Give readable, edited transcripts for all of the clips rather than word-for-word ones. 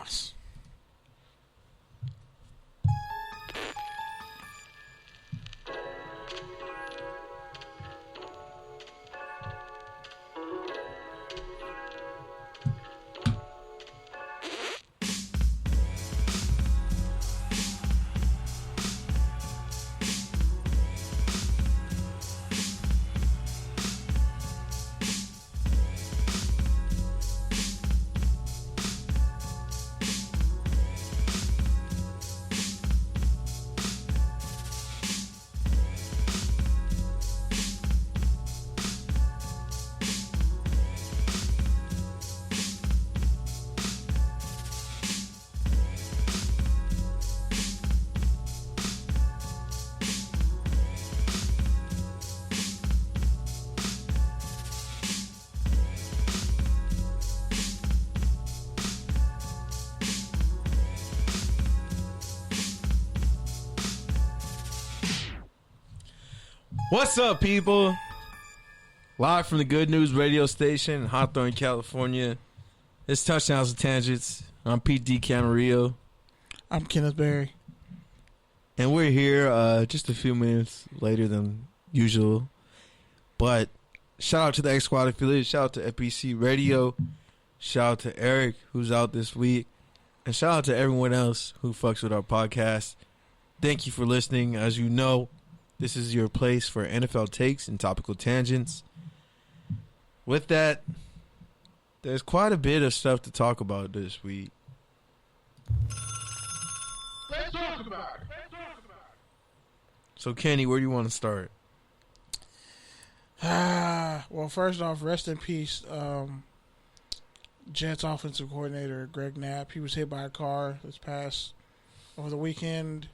Vámonos. What's up, people? Live from the Good News radio station in Hawthorne, California. It's Touchdowns and Tangents. I'm Pete D. Camarillo. I'm Kenneth Berry. And we're here just a few minutes later than usual. But shout out to the X Squad affiliate. Shout out to FBC Radio. Shout out to Eric, who's out this week. And shout out to everyone else who fucks with our podcast. Thank you for listening. As you know, this is your place for NFL takes and topical tangents. With that, there's quite a bit of stuff to talk about this week. Let's talk about it. So, Kenny, where do you want to start? Well, first off, rest in peace, Jets offensive coordinator Greg Knapp. He was hit by a car over the weekend.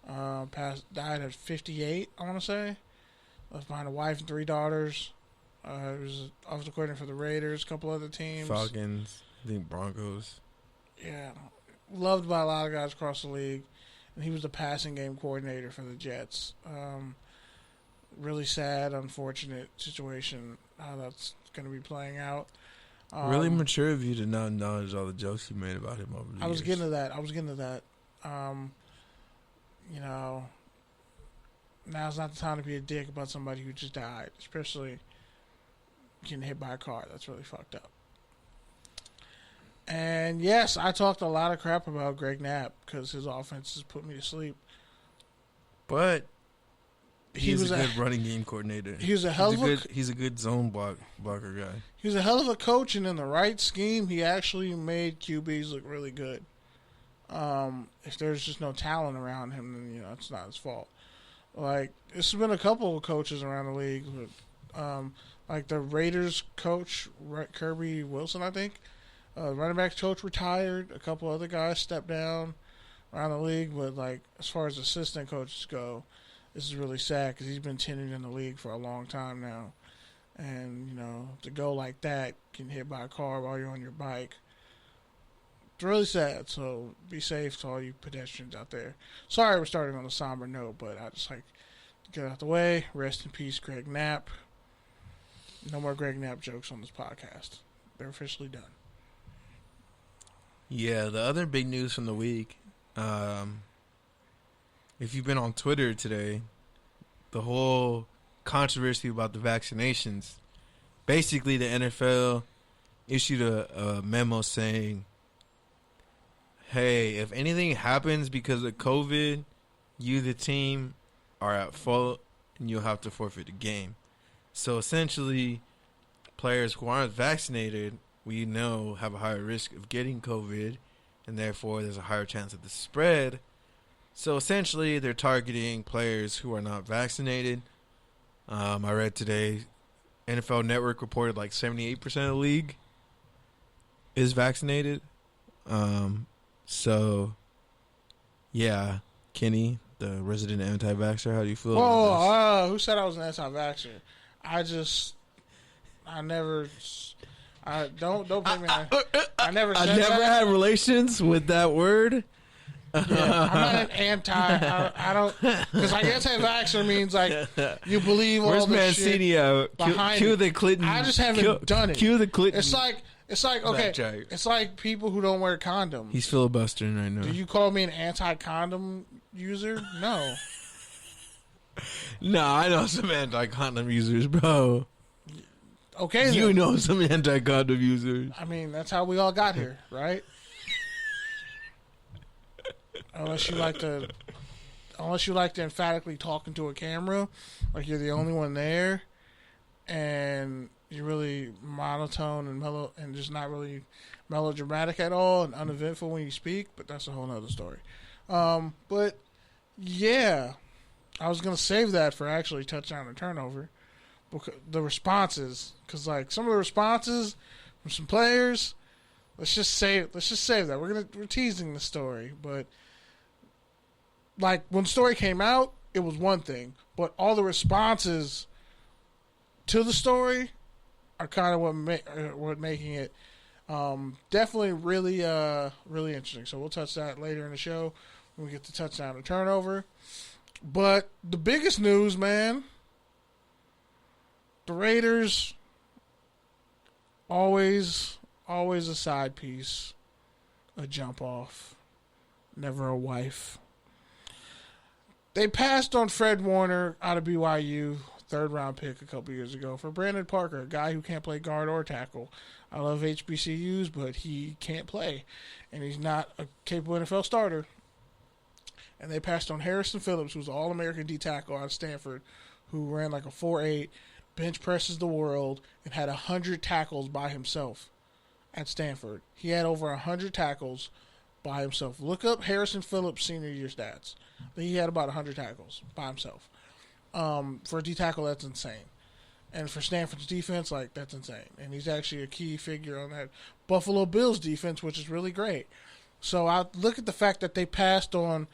Died at 58, I want to say. Left behind a wife and 3 daughters. He was offensive coordinator for the Raiders, a couple other teams. Falcons, I think Broncos. Yeah. Loved by a lot of guys across the league. And he was the passing game coordinator for the Jets. Really sad, unfortunate situation, how that's going to be playing out. Really mature of you to not acknowledge all the jokes you made about him over the years. I was getting to that. You know, now's not the time to be a dick about somebody who just died, especially getting hit by a car. That's really fucked up. And yes, I talked a lot of crap about Greg Knapp because his offense has put me to sleep. But he's a good running game coordinator. He's a good zone blocker guy. He was a hell of a coach, and in the right scheme, he actually made QBs look really good. If there's just no talent around him, then, it's not his fault. Like, there's been a couple of coaches around the league, like the Raiders coach, Kirby Wilson, I think. Running backs coach retired. A couple other guys stepped down around the league. But, like, as far as assistant coaches go, this is really sad because he's been tenured in the league for a long time now. And, to go like that, getting hit by a car while you're on your bike, it's really sad. So be safe to all you pedestrians out there. Sorry we're starting on a somber note, but I just like to get out the way. Rest in peace, Greg Knapp. No more Greg Knapp jokes on this podcast. They're officially done. Yeah, the other big news from the week, if you've been on Twitter today, the whole controversy about the vaccinations. Basically, the NFL issued a memo saying, hey, if anything happens because of COVID, you, the team, are at fault and you'll have to forfeit the game. So essentially, players who aren't vaccinated, we know, have a higher risk of getting COVID, and therefore there's a higher chance of the spread. So essentially, they're targeting players who are not vaccinated. I read today, NFL Network reported like 78% of the league is vaccinated. So, yeah, Kenny, the resident anti-vaxxer, how do you feel about this? Who said I was an anti-vaxxer? Don't blame me. I never had relations with that word. Yeah, I'm not an anti. I don't, because like anti-vaxxer means like you believe all Where's the Mancini shit behind cue it. the Clinton. I just haven't done it. Cue the Clinton. It's like It's like, okay, Backtrack. it's like people who don't wear condoms. He's filibustering right now. Do you call me an anti-condom user? No. No, I know some anti-condom users, bro. Okay, then. You know some anti-condom users. I mean, that's how we all got here, right? Unless you like to emphatically talk into a camera, like you're the only one there, and you're really monotone and mellow and just not really melodramatic at all and uneventful when you speak, but that's a whole nother story. But yeah, I was going to save that for actually touchdown and turnover. Because the responses, because like some of the responses from some players, let's just save that. We're teasing the story, but like when the story came out, it was one thing, but all the responses to the story are kind of what making it definitely really interesting. So we'll touch that later in the show when we get to touchdown and turnover. But the biggest news, man, the Raiders, always a side piece, a jump off, never a wife. They passed on Fred Warner out of BYU, third-round pick a couple years ago, for Brandon Parker, a guy who can't play guard or tackle. I love HBCUs, but he can't play, and he's not a capable NFL starter. And they passed on Harrison Phillips, who's an All-American D-tackle out of Stanford, who ran like a 4.8, bench presses the world, and had 100 tackles by himself at Stanford. He had over 100 tackles by himself. Look up Harrison Phillips' senior year stats. He had about 100 tackles by himself. For a D-tackle, that's insane. And for Stanford's defense, like, that's insane. And he's actually a key figure on that Buffalo Bills defense, which is really great. So I look at the fact that they passed on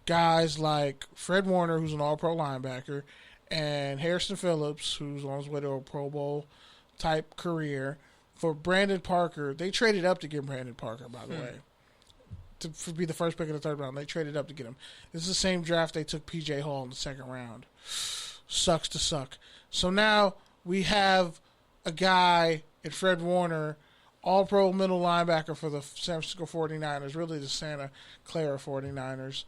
guys like Fred Warner, who's an all-pro linebacker, and Harrison Phillips, who's on his way to a Pro Bowl-type career. For Brandon Parker, they traded up to get Brandon Parker, by the way, to be the first pick in the third round. They traded up to get him. This is the same draft they took P.J. Hall in the second round. Sucks to suck. So now we have a guy at Fred Warner, all-pro middle linebacker for the San Francisco 49ers, really the Santa Clara 49ers.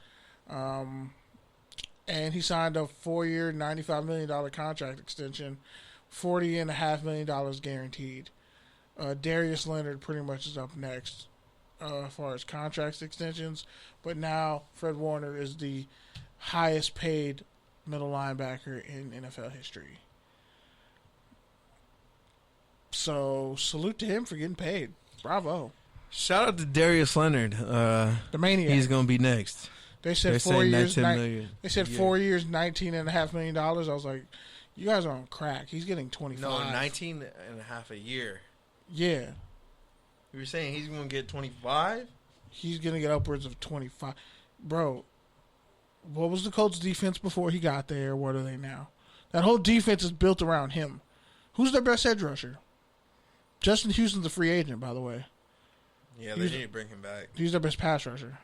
And he signed a 4-year, $95 million contract extension, $40.5 million guaranteed. Darius Leonard pretty much is up next as far as contract extensions, but now Fred Warner is the highest paid middle linebacker in NFL history. So salute to him for getting paid. Bravo. Shout out to Darius Leonard. The maniac. He's going to be next. They said They're 4 years. They said 4 years, $19.5 million. I was like, you guys are on crack. He's getting 25. No, 19 and a half a year. Yeah. You were saying he's going to get 25? He's going to get upwards of 25. Bro, what was the Colts' defense before he got there? What are they now? That whole defense is built around him. Who's their best edge rusher? Justin Houston's a free agent, by the way. Yeah, they need to bring him back. He's their best pass rusher.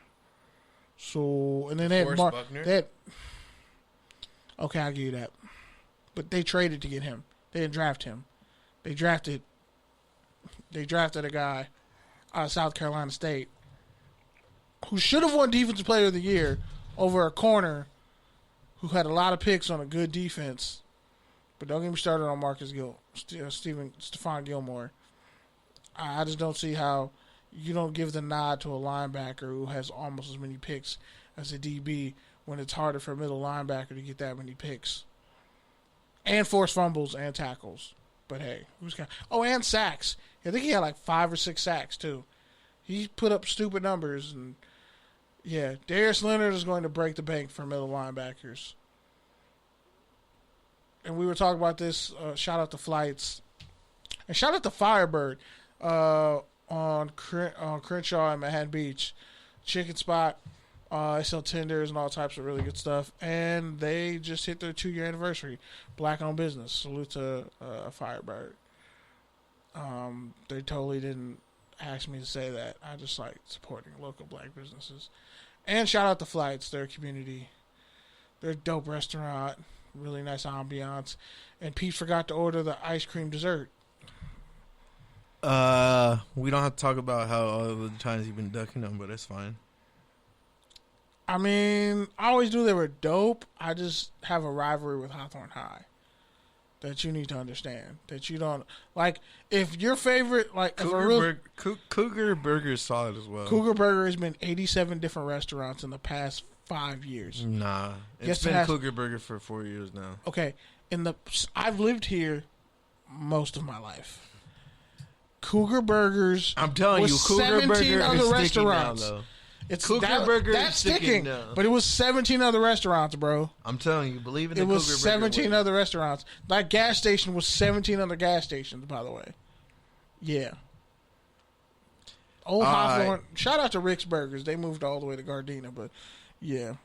So, and then they had Buckner? Okay, I'll give you that. But they traded to get him. They didn't draft him. They drafted a guy out of South Carolina State who should have won Defensive Player of the Year over a corner who had a lot of picks on a good defense. But don't get me started on Stephon Gilmore. I just don't see how you don't give the nod to a linebacker who has almost as many picks as a DB when it's harder for a middle linebacker to get that many picks. And force fumbles and tackles. But hey, and sacks. I think he had like 5 or 6 sacks too. He put up stupid numbers, and yeah, Darius Leonard is going to break the bank for middle linebackers. And we were talking about this. Shout out to Flights, and shout out to Firebird on Crenshaw and Manhattan Beach, chicken spot. They sell tenders and all types of really good stuff, and they just hit their 2-year anniversary. Black-owned business. Salute to Firebird. They totally didn't ask me to say that. I just like supporting local black businesses. And shout out to Flights, their community. They're a dope restaurant, really nice ambiance. And Pete forgot to order the ice cream dessert. We don't have to talk about how all the times you've been ducking them, but it's fine. I mean, I always knew they were dope. I just have a rivalry with Hawthorne High that you need to understand. That you don't like. If your favorite, like, Cougar Burger is solid as well. Cougar Burger has been 87 different restaurants in the past 5 years. Nah, it's been Cougar Burger for 4 years now. Okay, I've lived here most of my life. Cougar Burgers. I'm telling you, Cougar Burger is sticking now, though. Cougar Burger is sticking now. But it was 17 other restaurants, bro. I'm telling you, believe in the Cougar Burger. It was 17 other restaurants. That gas station was 17 other gas stations, by the way. Yeah. Old Hawthorne. Right. Shout out to Rick's Burgers. They moved all the way to Gardena, but yeah.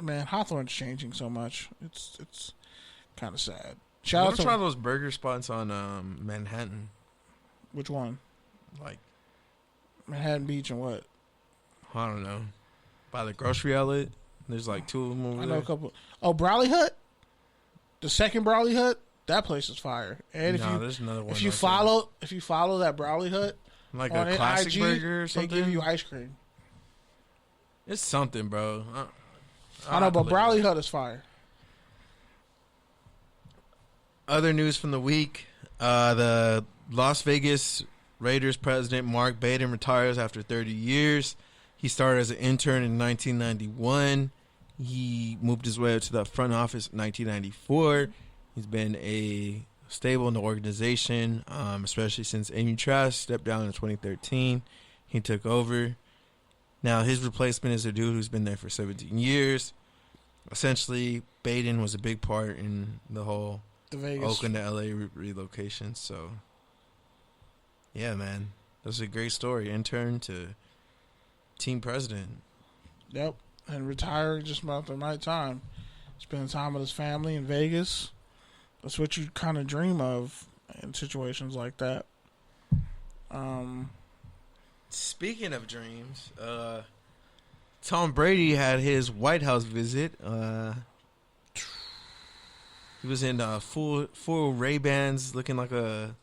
Man, Hawthorne's changing so much. It's kind of sad. Shout out to try those burger spots on Manhattan. Which one? Like Manhattan Beach and what? I don't know. By the grocery outlet. There's like 2 of them over there. I know a couple. Oh, Brownie Hut? The second Brownie Hut? That place is fire. And there's another one. If you follow that Brownie Hut, like a classic IG, burger or something, they give you ice cream. It's something, bro. I know, but Brownie Hut is fire. Other news from the week: the Las Vegas Raiders president Mark Bowden retires after 30 years. He started as an intern in 1991. He moved his way up to the front office in 1994. He's been a stable in the organization, especially since Amy Trask stepped down in 2013. He took over. Now, his replacement is a dude who's been there for 17 years. Essentially, Bowden was a big part in the whole Oakland to LA relocation. So, yeah, man. That's a great story. Intern to team president. Yep. And retiring just about the right time. Spending time with his family in Vegas. That's what you kind of dream of in situations like that. Speaking of dreams, Tom Brady had his White House visit. He was in full Ray-Bans, looking like a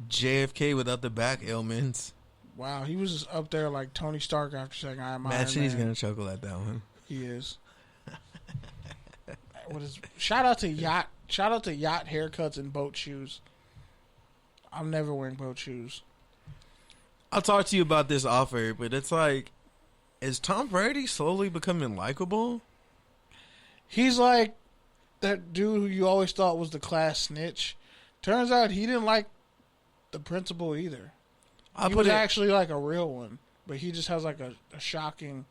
JFK without the back ailments. Wow, he was just up there like Tony Stark after saying, "I am Iron Man." Imagine he's gonna chuckle at that one. He is. Shout out to yacht haircuts and boat shoes. I'm never wearing boat shoes. I'll talk to you about this offer, but it's like, is Tom Brady slowly becoming likable? He's like that dude who you always thought was the class snitch. Turns out he didn't like the principal either. He was actually like a real one, but he just has like a shocking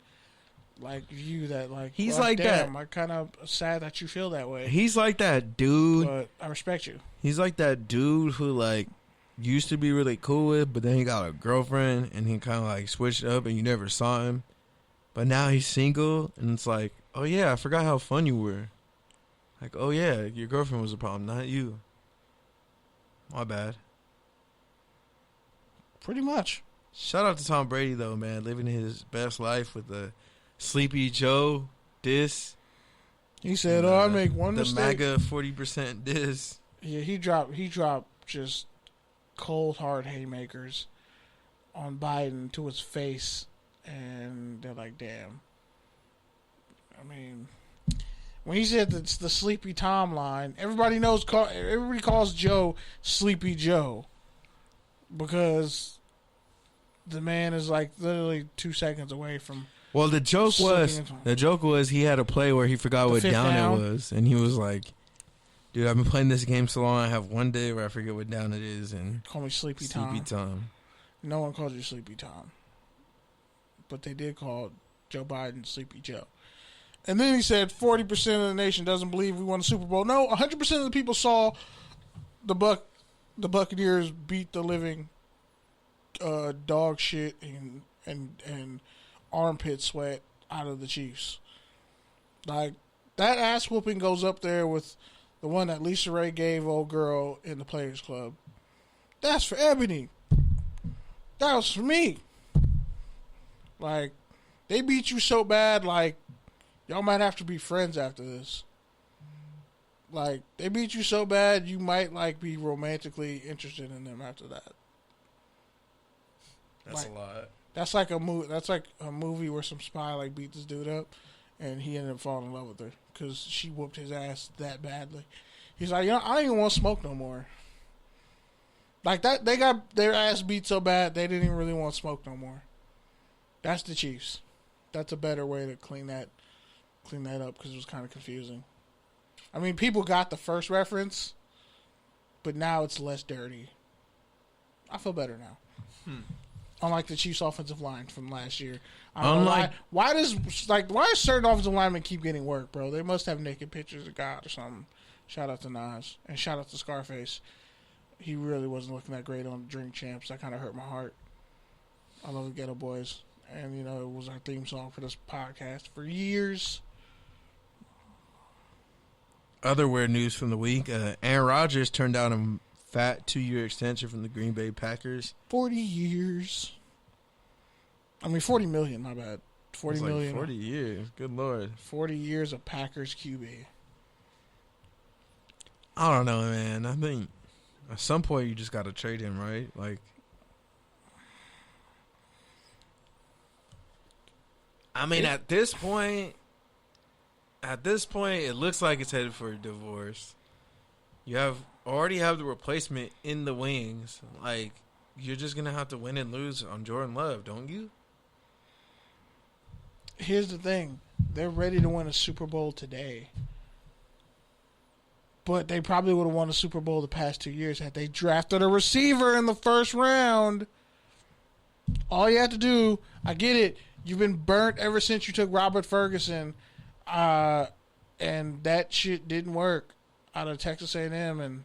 like view that like he's like that. I'm kind of sad that you feel that way. He's like that dude. But I respect you. He's like that dude who like used to be really cool with, but then he got a girlfriend and he kind of like switched up and you never saw him. But now he's single and it's like, oh yeah, I forgot how fun you were. Like, oh yeah, your girlfriend was the problem, not you. My bad. Pretty much. Shout out to Tom Brady though, man, living his best life with the Sleepy Joe diss. He said, "Oh, I make one mistake." The MAGA 40% diss. Yeah, he dropped just cold hard haymakers on Biden to his face, and they're like, "Damn." I mean, when he said it's the Sleepy Tom line, everybody calls Joe Sleepy Joe because the man is like literally 2 seconds away from. Well, the joke was he had a play where he forgot what down it was, and he was like, "Dude, I've been playing this game so long. I have one day where I forget what down it is, and call me Sleepy Tom." No one called you Sleepy Tom, but they did call Joe Biden Sleepy Joe. And then he said 40% of the nation doesn't believe we won a Super Bowl. No, 100% of the people saw the Buccaneers beat the living dog shit and armpit sweat out of the Chiefs. Like, that ass whooping goes up there with the one that Lisa Ray gave old girl in the Players Club. That's for Ebony. That was for me. Like, they beat you so bad, like, y'all might have to be friends after this. Like, they beat you so bad, you might, like, be romantically interested in them after that. That's like, a lot. That's like a movie. That's like a movie where some spy, like, beat this dude up, and he ended up falling in love with her because she whooped his ass that badly. He's like, I don't even want to smoke no more. Like, that, they got their ass beat so bad, they didn't even really want to smoke no more. That's the Chiefs. That's a better way to clean that up because it was kind of confusing. I mean, people got the first reference, but now it's less dirty. I feel better now. Unlike the Chiefs' offensive line from last year. I don't know why does certain offensive linemen keep getting work, bro? They must have naked pictures of God or something. Shout out to Nas and shout out to Scarface. He really wasn't looking that great on the Drink Champs. That kind of hurt my heart. I love the Ghetto Boys. And, you know, it was our theme song for this podcast for years. Other weird news from the week. Aaron Rodgers turned down a fat 2-year extension from the Green Bay Packers. 40 years. I mean, 40 million, my bad. 40 million. 40 years. Good Lord. 40 years of Packers QB. I don't know, man. I think at some point you just got to trade him, right? Like, I mean, at this point, it looks like it's headed for a divorce. You already have the replacement in the wings. Like, you're just gonna have to win and lose on Jordan Love, don't you? Here's the thing: they're ready to win a Super Bowl today, but they probably would have won a Super Bowl the past 2 years had they drafted a receiver in the first round. All you have to do, I get it. You've been burnt ever since you took Robert Ferguson, and that shit didn't work out of Texas A&M, and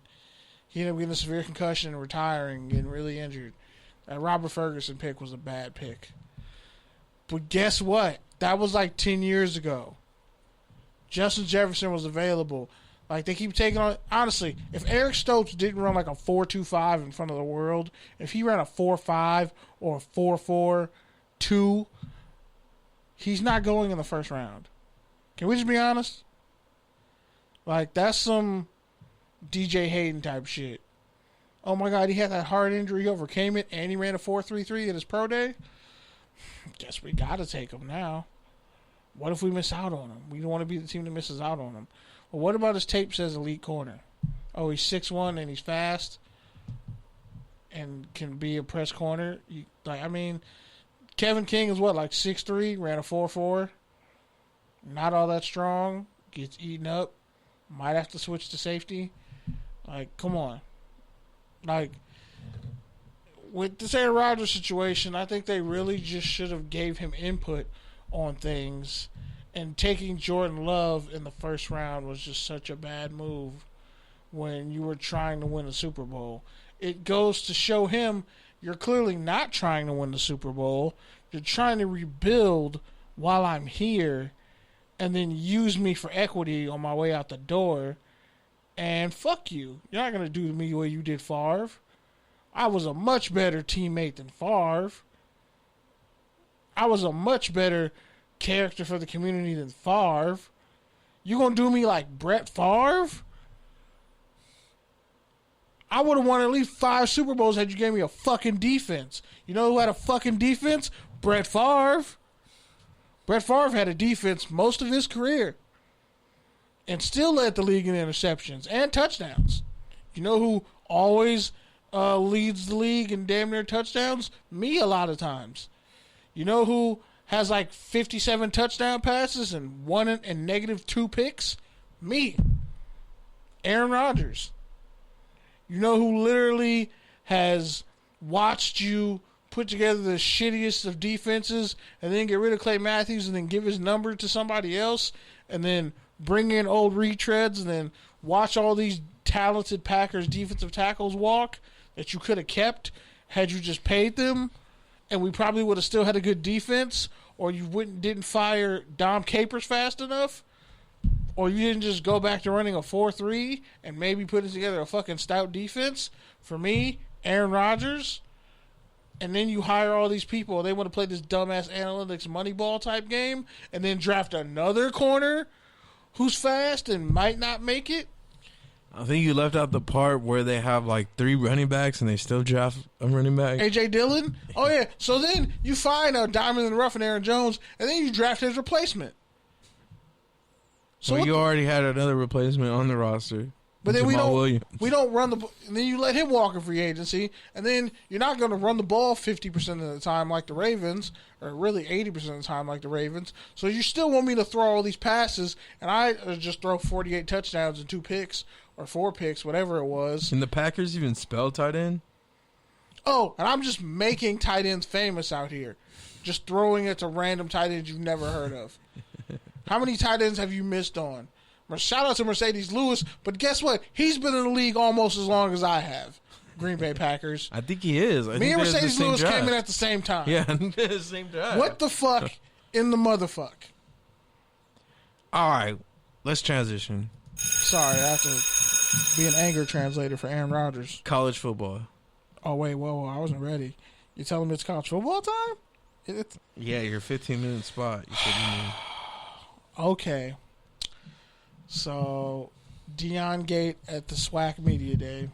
he ended up getting a severe concussion and retiring, getting really injured. That Robert Ferguson pick was a bad pick. But guess what? That was like 10 years ago. Justin Jefferson was available. Like, they keep taking on... Honestly, if Eric Stokes didn't run like a 4.25 in front of the world, if he ran a 4.5 or a 4.4.2, he's not going in the first round. Can we just be honest? Like, that's some DJ Hayden type shit. Oh my God, he had that heart injury, he overcame it, and he ran a 4.33 at his pro day? Guess we gotta take him now. What if we miss out on him? We don't want to be the team that misses out on him. Well, what about his tape says elite corner? Oh, he's 6'1" and he's fast and can be a press corner. Kevin King is what, like 6'3", ran a 4.4. Not all that strong. Gets eaten up. Might have to switch to safety. Like, come on. Like, with this Aaron Rodgers situation, I think they really just should have gave him input on things. And taking Jordan Love in the first round was just such a bad move when you were trying to win a Super Bowl. It goes to show him you're clearly not trying to win the Super Bowl. You're trying to rebuild while I'm here and then use me for equity on my way out the door. And fuck you. You're not going to do to me the way you did Favre. I was a much better teammate than Favre. I was a much better character for the community than Favre. You going to do me like Brett Favre? I would have won at least 5 Super Bowls had you gave me a fucking defense. You know who had a fucking defense? Brett Favre. Brett Favre had a defense most of his career and still led the league in interceptions and touchdowns. You know who always leads the league in damn near touchdowns? Me a lot of times. You know who has like 57 touchdown passes and -2 picks? Me. Aaron Rodgers. You know who literally has watched you put together the shittiest of defenses and then get rid of Clay Matthews and then give his number to somebody else and then bring in old retreads and then watch all these talented Packers defensive tackles walk that you could have kept had you just paid them, and we probably would have still had a good defense, or you didn't fire Dom Capers fast enough, or you didn't just go back to running a 4-3 and maybe putting together a fucking stout defense. For me, Aaron Rodgers, and then you hire all these people, they want to play this dumbass analytics Moneyball type game, and then draft another corner who's fast and might not make it. I think you left out the part where they have like 3 running backs and they still draft a running back. A.J. Dillon? Oh, yeah. So then you find a diamond in the rough in Aaron Jones, and then you draft his replacement. So you already had another replacement on the roster. But then Jamal Williams. we don't run the – and then you let him walk in free agency, and then you're not going to run the ball 50% of the time like the Ravens, or really 80% of the time like the Ravens. So you still want me to throw all these passes, and I just throw 48 touchdowns and 2 picks or 4 picks, whatever it was. Can the Packers even spell tight end? Oh, and I'm just making tight ends famous out here. Just throwing it to random tight ends you've never heard of. How many tight ends have you missed on? Shout out to Mercedes Lewis, but guess what? He's been in the league almost as long as I have. Green Bay Packers. I think he is. Me and Mercedes Lewis came in at the same time. Yeah, the same drive. What the fuck in the motherfuck? All right, let's transition. Sorry, I have to be an anger translator for Aaron Rodgers. College football. Oh, wait, whoa, I wasn't ready. You telling me it's college football time? Yeah, your 15-minute spot. You said you knew. Okay. So, DeionGate at the SWAC Media Day.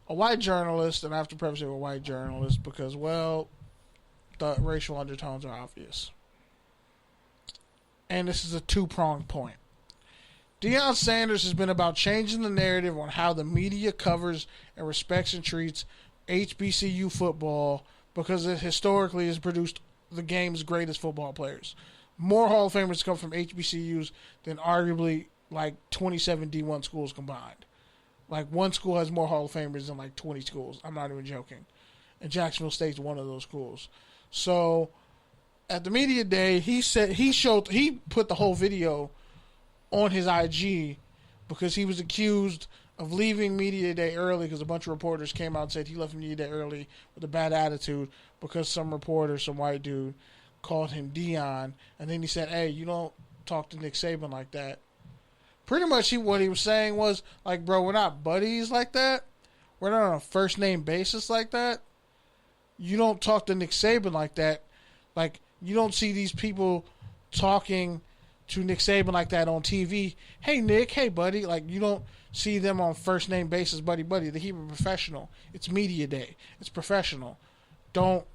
A white journalist, and I have to preface it with a white journalist because, well, the racial undertones are obvious. And this is a 2-pronged point. Deion Sanders has been about changing the narrative on how the media covers and respects and treats HBCU football because it historically has produced the game's greatest football players. More Hall of Famers come from HBCUs than arguably like 27 D1 schools combined. Like one school has more Hall of Famers than like 20 schools. I'm not even joking. And Jacksonville State's one of those schools. So at the media day, he put the whole video on his IG because he was accused of leaving media day early because a bunch of reporters came out and said he left media day early with a bad attitude because some reporter, some white dude, called him Deion, and then he said, hey, you don't talk to Nick Saban like that. Pretty much what he was saying was, like, bro, we're not buddies like that. We're not on a first-name basis like that. You don't talk to Nick Saban like that. Like, you don't see these people talking to Nick Saban like that on TV. Hey, Nick, hey, buddy. Like, you don't see them on first-name basis, buddy. They keep it professional. It's media day. It's professional. Don't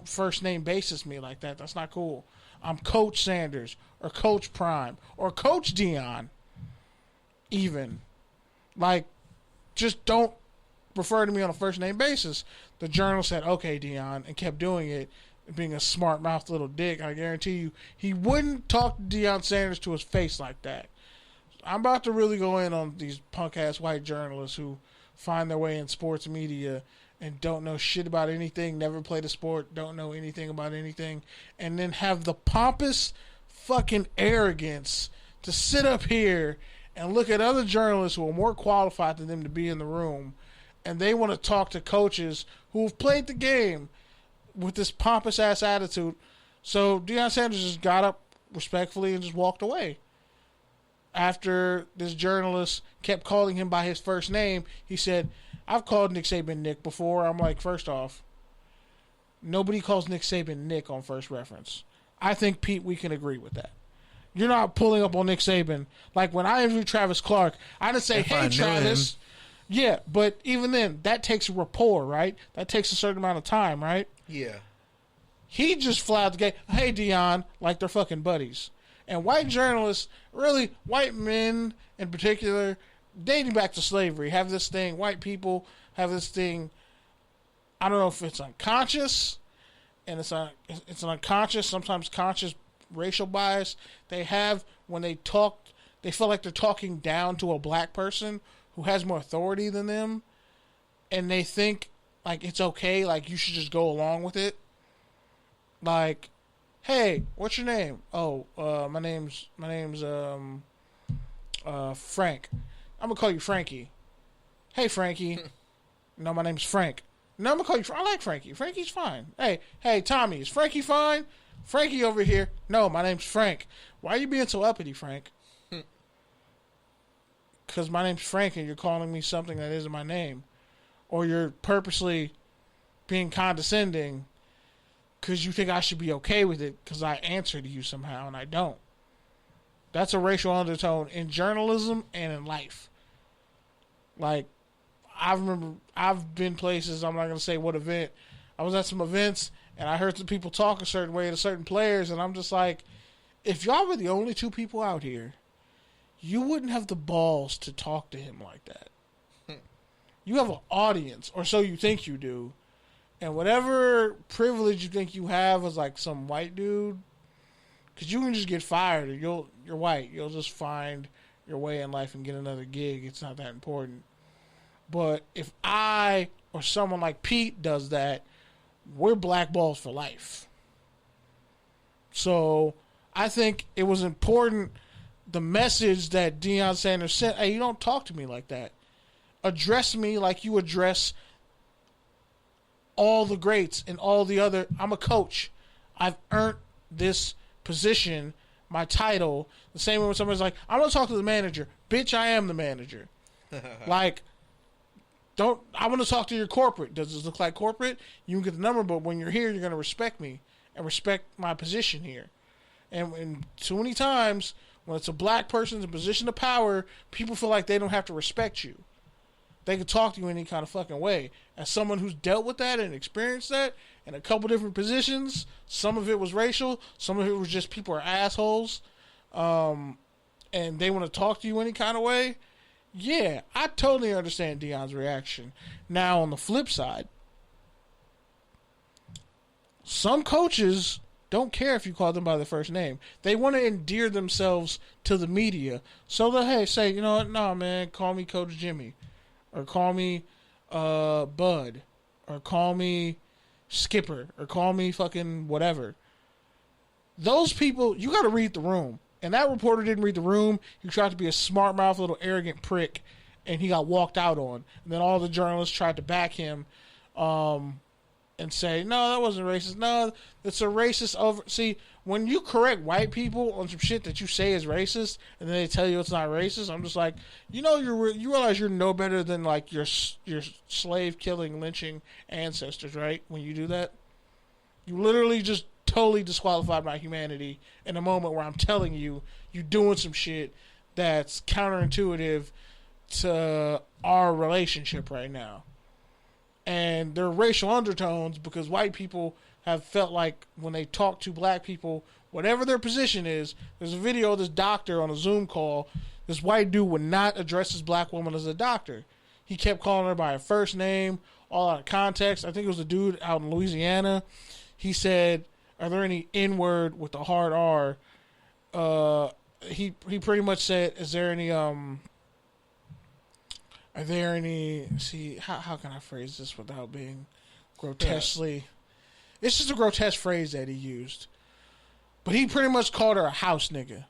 first name basis me like that. That's not cool. I'm Coach Sanders or Coach Prime or Coach Deion. Even. Like, just don't refer to me on a first name basis. The journalist said, okay, Deion, and kept doing it, being a smart mouthed little dick. I guarantee you, he wouldn't talk to Deion Sanders to his face like that. I'm about to really go in on these punk ass white journalists who find their way in sports media and don't know shit about anything, never played a sport, don't know anything about anything, and then have the pompous fucking arrogance to sit up here and look at other journalists who are more qualified than them to be in the room, and they want to talk to coaches who have played the game with this pompous ass attitude. So Deion Sanders just got up respectfully and just walked away. After this journalist kept calling him by his first name, he said, I've called Nick Saban Nick before. I'm like, first off, nobody calls Nick Saban Nick on first reference. I think, Pete, we can agree with that. You're not pulling up on Nick Saban. Like, when I interviewed Travis Clark, I didn't say, hey, Travis. Yeah, but even then, that takes a rapport, right? That takes a certain amount of time, right? Yeah. He just flat out the gate, hey, Deion, like they're fucking buddies. And white journalists, really, white men in particular, dating back to slavery, have this thing, white people have this thing, I don't know if it's unconscious, and it's an unconscious, sometimes conscious racial bias they have when they talk, they feel like they're talking down to a black person who has more authority than them, and they think, like, it's okay, like, you should just go along with it. Like, hey, what's your name? Oh, my name's Frank. I'm gonna call you Frankie. Hey, Frankie. No, my name's Frank. No, I'm gonna call you. I like Frankie. Frankie's fine. Hey, Tommy, is Frankie fine? Frankie over here. No, my name's Frank. Why are you being so uppity, Frank? Because my name's Frank, and you're calling me something that isn't my name, or you're purposely being condescending because you think I should be okay with it because I answer to you somehow, and I don't. That's a racial undertone in journalism and in life. Like, I remember I've been places, I'm not going to say what event. I was at some events, and I heard some people talk a certain way to certain players, and I'm just like, if y'all were the only two people out here, you wouldn't have the balls to talk to him like that. You have an audience, or so you think you do, and whatever privilege you think you have as like some white dude, because you can just get fired, and you're white. You'll just find your way in life and get another gig. It's not that important. But if I or someone like Pete does that, we're blackballs for life. So I think it was important, the message that Deion Sanders sent, hey, you don't talk to me like that. Address me like you address all the greats and all the other. I'm a coach. I've earned this position, my title. The same way when somebody's like, I'm going to talk to the manager. Bitch, I am the manager. Like, I want to talk to your corporate. Does this look like corporate? You can get the number, but when you're here, you're going to respect me and respect my position here. And too many times, when it's a black person in a position of power, people feel like they don't have to respect you. They can talk to you any kind of fucking way. As someone who's dealt with that and experienced that in a couple different positions, some of it was racial, some of it was just people are assholes, and they want to talk to you any kind of way. Yeah, I totally understand Deion's reaction. Now, on the flip side, some coaches don't care if you call them by their first name. They want to endear themselves to the media. So they'll, say, you know what, no, man, call me Coach Jimmy. Or call me Bud. Or call me Skipper. Or call me fucking whatever. Those people, you got to read the room. And that reporter didn't read the room. He tried to be a smart-mouthed little arrogant prick. And he got walked out on. And then all the journalists tried to back him. And say, no, that wasn't racist. No, it's a racist. See, when you correct white people on some shit that you say is racist, and then they tell you it's not racist, I'm just like, you realize you're no better than like your slave killing, lynching ancestors, right? When you do that, you literally just totally disqualified my humanity in a moment where I'm telling you you're doing some shit that's counterintuitive to our relationship right now. And there are racial undertones because white people have felt like when they talk to black people, whatever their position is, there's a video of this doctor on a Zoom call. This white dude would not address this black woman as a doctor. He kept calling her by her first name, all out of context. I think it was a dude out in Louisiana. He said, are there any N-word with a hard R? He pretty much said, how can I phrase this without being grotesquely... Yeah. It's just a grotesque phrase that he used. But he pretty much called her a house nigga.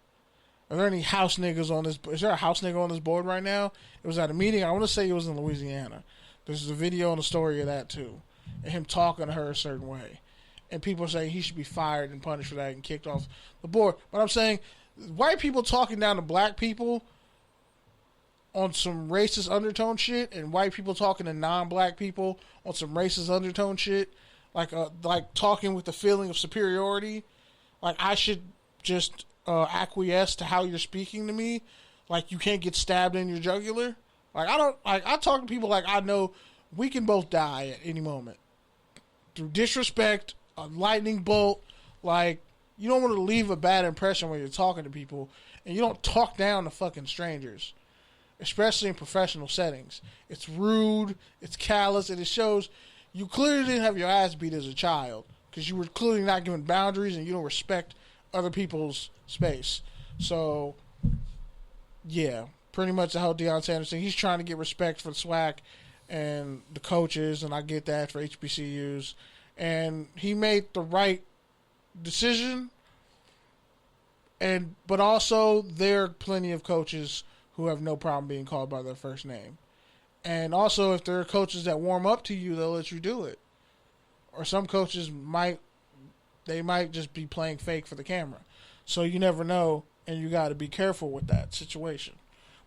Are there any house niggas on this... Is there a house nigga on this board right now? It was at a meeting. I want to say it was in Louisiana. There's a video and a story of that, too. And him talking to her a certain way. And people are saying he should be fired and punished for that and kicked off the board. But I'm saying, white people talking down to black people on some racist undertone shit, and white people talking to non-black people on some racist undertone shit, like talking with the feeling of superiority, like I should just acquiesce to how you're speaking to me, like you can't get stabbed in your jugular. Like I talk to people like I know we can both die at any moment through disrespect, a lightning bolt. Like you don't want to leave a bad impression when you're talking to people, and you don't talk down to fucking strangers. Especially in professional settings. It's rude, it's callous, and it shows you clearly didn't have your ass beat as a child because you were clearly not given boundaries and you don't respect other people's space. So, yeah, pretty much the whole Deion Sanders thing. He's trying to get respect for the SWAC and the coaches, and I get that for HBCUs. And he made the right decision, but also there are plenty of coaches who have no problem being called by their first name. And also, if there are coaches that warm up to you, they'll let you do it. Or some coaches might just be playing fake for the camera. So you never know, and you got to be careful with that situation.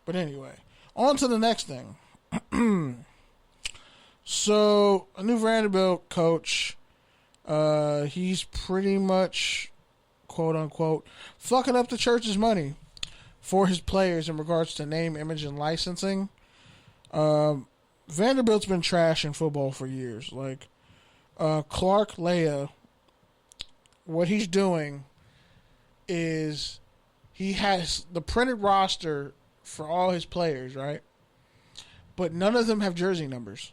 But anyway, on to the next thing. So, a new Vanderbilt coach, he's pretty much, quote-unquote, fucking up the church's money. for his players in regards to name, image, and licensing. Vanderbilt's been trash in football for years. Like, Clark Leia, what he's doing is he has the printed roster for all his players, right? But none of them have jersey numbers.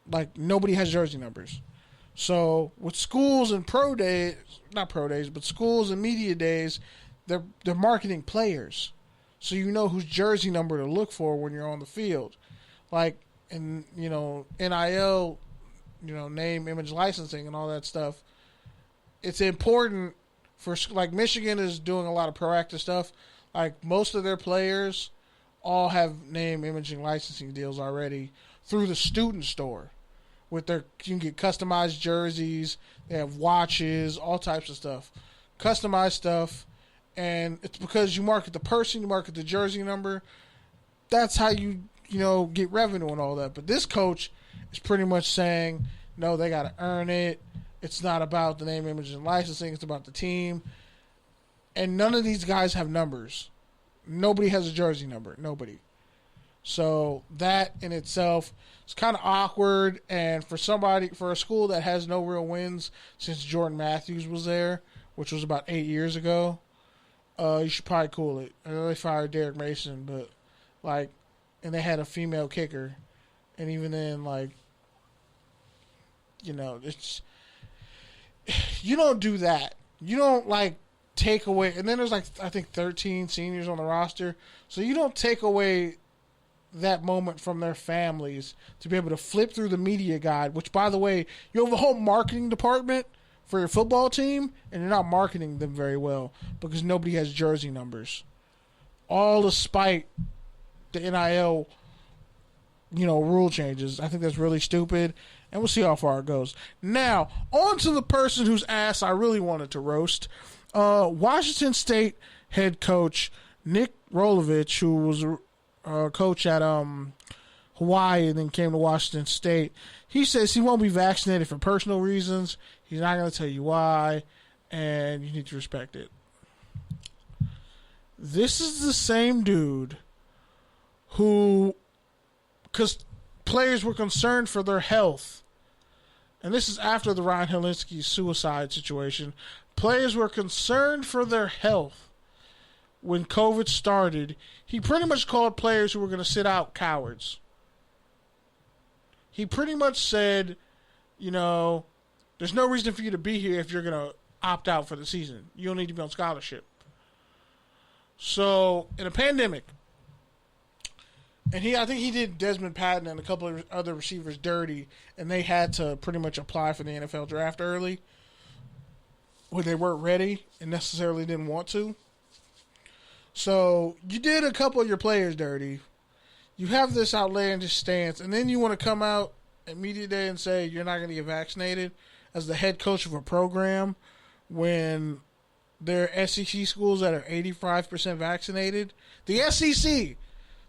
Like, nobody has jersey numbers. So, with schools and not pro days, but schools and media days, they're marketing players. So you know whose jersey number to look for when you're on the field. Like, and, NIL, name, image, licensing and all that stuff. It's important for, like, Michigan is doing a lot of proactive stuff. Like, most of their players all have name, image, and licensing deals already through the student store. You can get customized jerseys, they have watches, all types of stuff. Customized stuff. And it's because you market the person, you market the jersey number. That's how you get revenue and all that. But this coach is pretty much saying, no, they got to earn it. It's not about the name, image, and licensing. It's about the team. And none of these guys have numbers. Nobody has a jersey number. Nobody. So that in itself is kind of awkward. And for a school that has no real wins since Jordan Matthews was there, which was about 8 years ago, you should probably cool it. I know they fired Derek Mason, but and they had a female kicker, and even then, it's you don't do that. You don't take away. And then there's I think 13 seniors on the roster, so you don't take away that moment from their families to be able to flip through the media guide. Which, by the way, you have a whole marketing department for your football team, and you're not marketing them very well because nobody has jersey numbers. All despite the NIL, rule changes. I think that's really stupid, and we'll see how far it goes. Now, on to the person whose ass I really wanted to roast. Washington State head coach Nick Rolovich, who was a coach at Hawaii and then came to Washington State. He says he won't be vaccinated for personal reasons. He's not going to tell you why, and you need to respect it. This is the same dude who, because players were concerned for their health, and this is after the Ryan Helinski suicide situation. Players were concerned for their health when COVID started. He pretty much called players who were going to sit out cowards. He pretty much said, there's no reason for you to be here if you're going to opt out for the season. You don't need to be on scholarship. So, in a pandemic, and I think he did Desmond Patton and a couple of other receivers dirty, and they had to pretty much apply for the NFL draft early when they weren't ready and necessarily didn't want to. So, you did a couple of your players dirty. You have this outlandish stance, and then you want to come out at media day and say you're not going to get vaccinated as the head coach of a program when there are SEC schools that are 85% vaccinated. The SEC,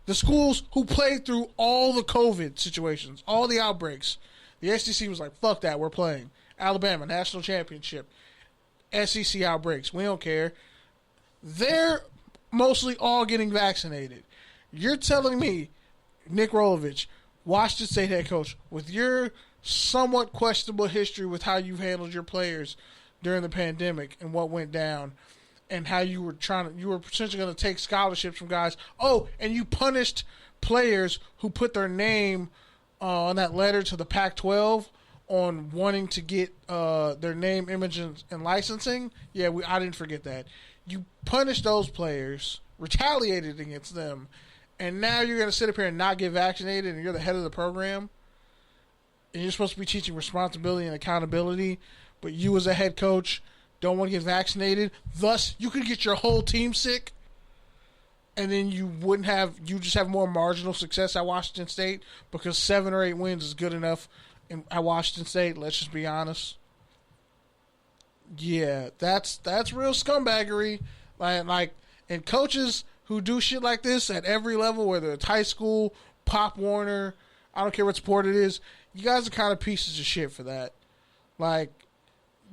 the schools who played through all the COVID situations, all the outbreaks, the SEC was like, fuck that, we're playing. Alabama, national championship, SEC outbreaks, we don't care. They're mostly all getting vaccinated. You're telling me, Nick Rolovich, Washington State head coach, with your somewhat questionable history with how you've handled your players during the pandemic and what went down and how you were potentially going to take scholarships from guys. Oh, and you punished players who put their name on that letter to the Pac-12 on wanting to get their name, image, and licensing. Yeah, I didn't forget that. You punished those players, retaliated against them, and now you're going to sit up here and not get vaccinated, and you're the head of the program, and you're supposed to be teaching responsibility and accountability, but you as a head coach don't want to get vaccinated. Thus, you could get your whole team sick, and then you just have more marginal success at Washington State because 7 or 8 wins is good enough at Washington State. Let's just be honest. Yeah, that's real scumbaggery. And coaches who do shit like this at every level, whether it's high school, Pop Warner, I don't care what sport it is, you guys are kind of pieces of shit for that. Like,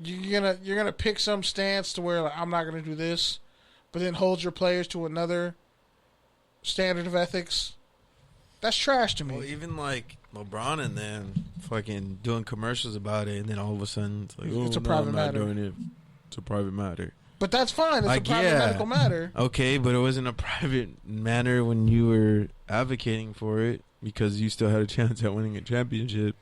you're gonna pick some stance to where I'm not gonna do this, but then holds your players to another standard of ethics. That's trash to me. Well, even like LeBron and them fucking doing commercials about it, and then all of a sudden it's like, It's a private matter. I'm not doing it. It's a private matter. But that's fine. It's Like, a private yeah. medical matter. Okay, but it wasn't a private matter when you were advocating for it because you still had a chance at winning a championship.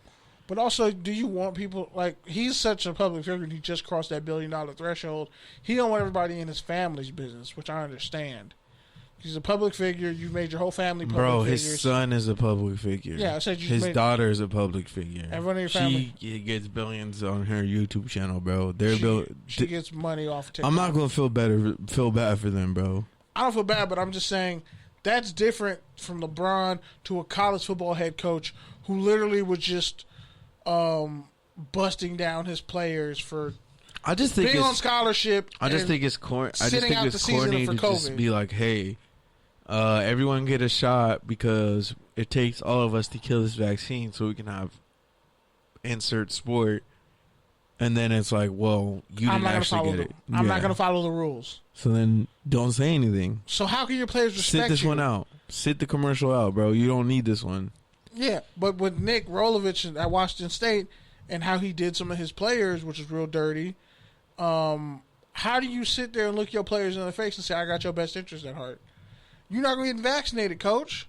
But also, do you want people like he's such a public figure? And he just crossed that $1 billion threshold. He don't want everybody in his family's business, which I understand. He's a public figure. You've made your whole family public Bro, figures. his son is a public figure. Yeah, I said his daughter is a public figure. Everyone in your family. She gets billions on her YouTube channel, bro. She gets money off TikTok. I'm not gonna feel bad for them, bro. I don't feel bad, but I'm just saying that's different from LeBron to a college football head coach who literally was just busting down his players for I just think being on scholarship. I just think it's corny. I just think it's corny to COVID. just be like, hey, everyone get a shot because it takes all of us to kill this vaccine so we can have insert sport. And then it's like, well, you didn't actually get it. I'm not going to follow the rules. So then don't say anything. So how can your players respect Sit this one out. Sit the commercial out, bro. You don't need this one. Yeah, but with Nick Rolovich at Washington State and how he did some of his players, which is real dirty, how do you sit there and look your players in the face and say, I got your best interest at heart? You're not going to get vaccinated, coach.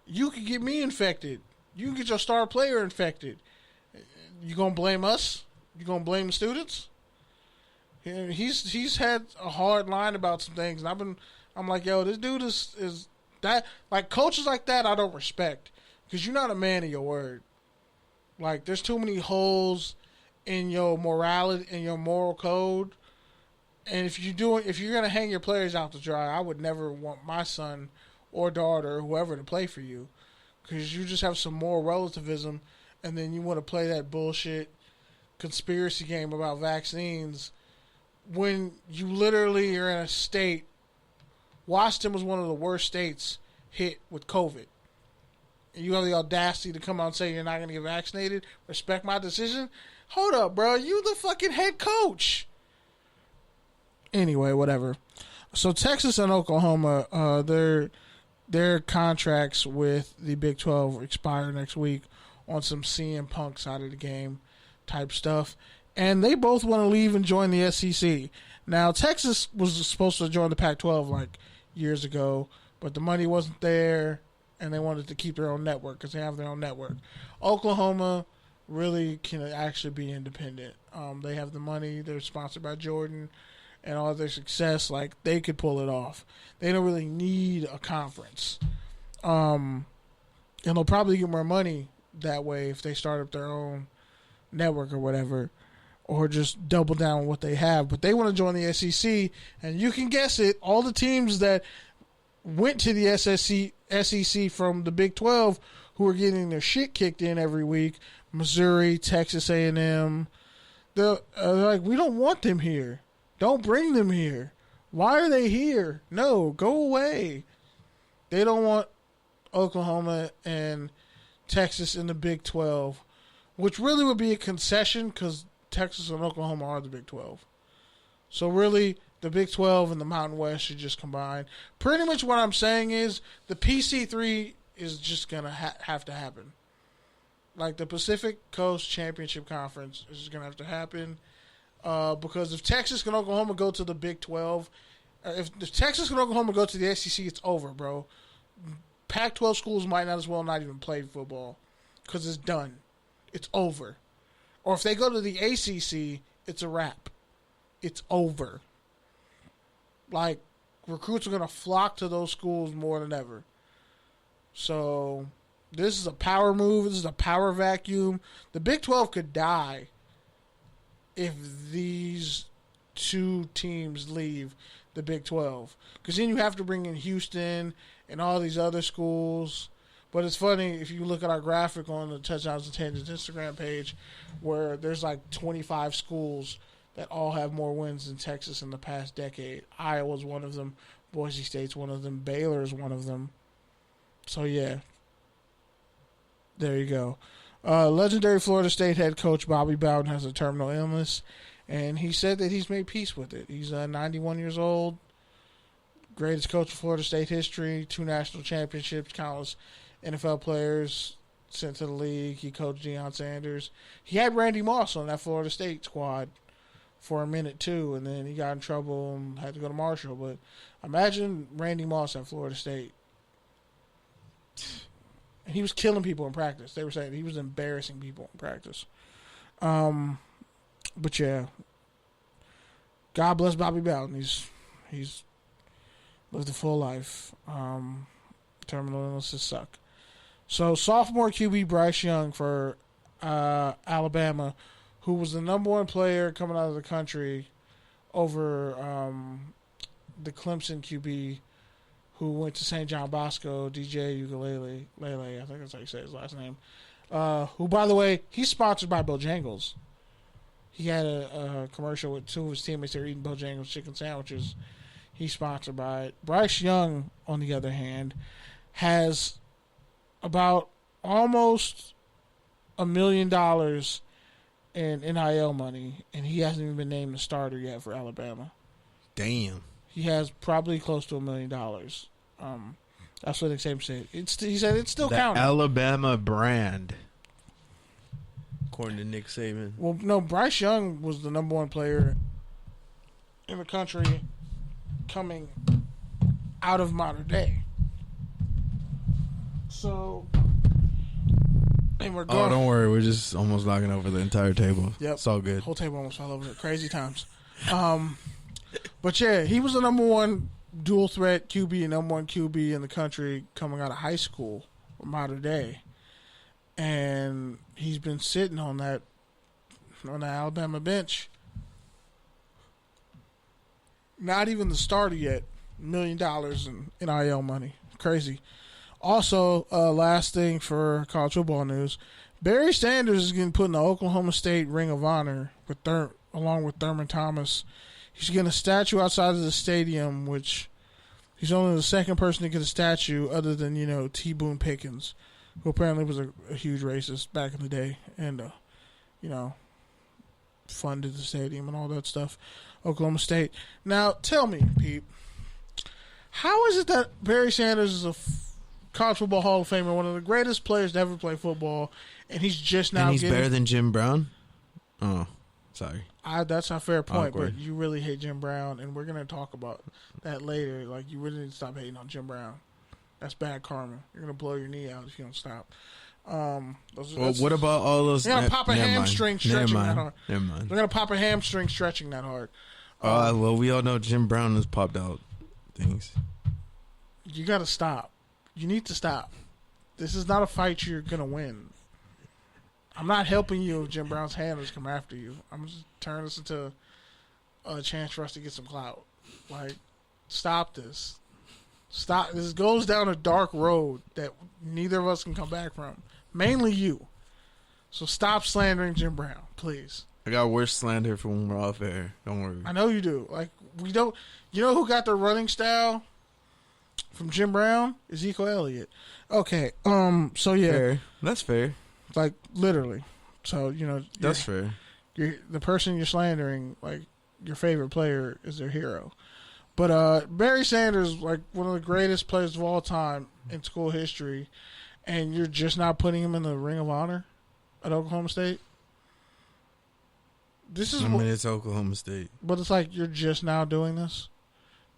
You could get me infected. You can get your star player infected. You going to blame us? You going to blame the students? He's had a hard line about some things, and I'm like, yo, this dude is that, like, coaches like that I don't respect because you're not a man of your word. Like, there's too many holes in your morality, in your moral code, and if you're gonna hang your players out to dry, I would never want my son or daughter or whoever to play for you because you just have some moral relativism, and then you want to play that bullshit conspiracy game about vaccines when you literally are in a state. Washington was one of the worst states hit with COVID. And you have the audacity to come out and say you're not going to get vaccinated? Respect my decision? Hold up, bro. You the fucking head coach. Anyway, whatever. So Texas and Oklahoma, their contracts with the Big 12 expire next week on some CM Punk side of the game type stuff. And they both want to leave and join the SEC. Now, Texas was supposed to join the Pac-12 like years ago, but the money wasn't there, and they wanted to keep their own network because they have their own network. Oklahoma really can actually be independent. They have the money. They're sponsored by Jordan, and all their success, like, they could pull it off. They don't really need a conference. And they'll probably get more money that way if they start up their own network or whatever, or just double down on what they have. But they want to join the SEC, and you can guess it, all the teams that went to the SEC from the Big 12 who are getting their shit kicked in every week, Missouri, Texas A&M, they're like, we don't want them here. Don't bring them here. Why are they here? No, go away. They don't want Oklahoma and Texas in the Big 12, which really would be a concession because Texas and Oklahoma are the Big 12. So really, the Big 12 and the Mountain West should just combine. Pretty much what I'm saying is the PC3 is just going to have to happen. Like, the Pacific Coast Championship Conference is going to have to happen because if Texas and Oklahoma go to the Big 12, if Texas and Oklahoma go to the SEC, it's over, bro. Pac-12 schools might not as well not even play football because it's done. It's over. Or if they go to the ACC, it's a wrap. It's over. Like, recruits are going to flock to those schools more than ever. So, this is a power move. This is a power vacuum. The Big 12 could die if these two teams leave the Big 12. Because then you have to bring in Houston and all these other schools. But it's funny, if you look at our graphic on the Touchdowns and Tangents Instagram page, where there's like 25 schools that all have more wins than Texas in the past decade. Iowa's one of them. Boise State's one of them. Baylor's one of them. So, yeah. There you go. Legendary Florida State head coach Bobby Bowden has a terminal illness, And he said that he's made peace with it. He's 91 years old, greatest coach of Florida State history, 2 national championships, countless NFL players sent to the league. He coached Deion Sanders. He had Randy Moss on that Florida State squad for a minute, too, and then he got in trouble and had to go to Marshall. But imagine Randy Moss at Florida State. And he was killing people in practice. They were saying he was embarrassing people in practice. But yeah, God bless Bobby Bowden. He's lived a full life. Terminal illnesses suck. So sophomore QB Bryce Young for Alabama, who was the number 1 player coming out of the country over the Clemson QB who went to St. John Bosco, DJ Ukulele, Lele, I think that's how you say his last name, who, by the way, he's sponsored by Bojangles. He had a commercial with 2 of his teammates. They were eating Bojangles chicken sandwiches. He's sponsored by it. Bryce Young, on the other hand, has about almost $1 million in NIL money, and he hasn't even been named the starter yet for Alabama. Damn. He has probably close to $1 million. That's what Nick Saban said. He said it's still counting. Alabama brand, according to Nick Saban. Well, no, Bryce Young was the number 1 player in the country coming out of modern day. So, and we're going. Oh, don't worry. We're just almost knocking over the entire table. Yep. It's all good. Whole table almost fell over. Crazy times. But yeah, he was the number 1 dual threat QB and number 1 QB in the country coming out of high school, modern day. And he's been sitting on the Alabama bench. Not even the starter yet. $1 million in NIL money. Crazy. Also, last thing for college football news, Barry Sanders is getting put in the Oklahoma State Ring of Honor along with Thurman Thomas. He's getting a statue outside of the stadium, which he's only the second person to get a statue other than, T Boone Pickens, who apparently was a huge racist back in the day and, funded the stadium and all that stuff. Oklahoma State. Now, tell me, Pete, how is it that Barry Sanders is a college football Hall of Famer, one of the greatest players to ever play football, and he's just now better than Jim Brown? Oh, sorry. That's a fair point, Awkward. but you really hate Jim Brown, and we're going to talk about that later. Like, you really need to stop hating on Jim Brown. That's bad karma. You're going to blow your knee out if you don't stop. What about all those? They're going to pop a hamstring stretching that hard. Never mind. They're going to pop a hamstring stretching that hard. Well, we all know Jim Brown has popped out things. You got to stop. You need to stop. This is not a fight you're going to win. I'm not helping you if Jim Brown's handlers come after you. I'm just turning this into a chance for us to get some clout. Like, stop this. Stop. This goes down a dark road that neither of us can come back from. Mainly you. So stop slandering Jim Brown, please. I got worse slander from when we're off air. Don't worry. I know you do. Like, we don't. You know who got the running style from Jim Brown? Ezekiel Elliott. Okay. So yeah. Fair. That's fair. Like, literally. So, that's fair. The person you're slandering, like, your favorite player is their hero. But Barry Sanders, like, one of the greatest players of all time in school history, and you're just not putting him in the Ring of Honor at Oklahoma State? It's Oklahoma State. But it's like you're just now doing this?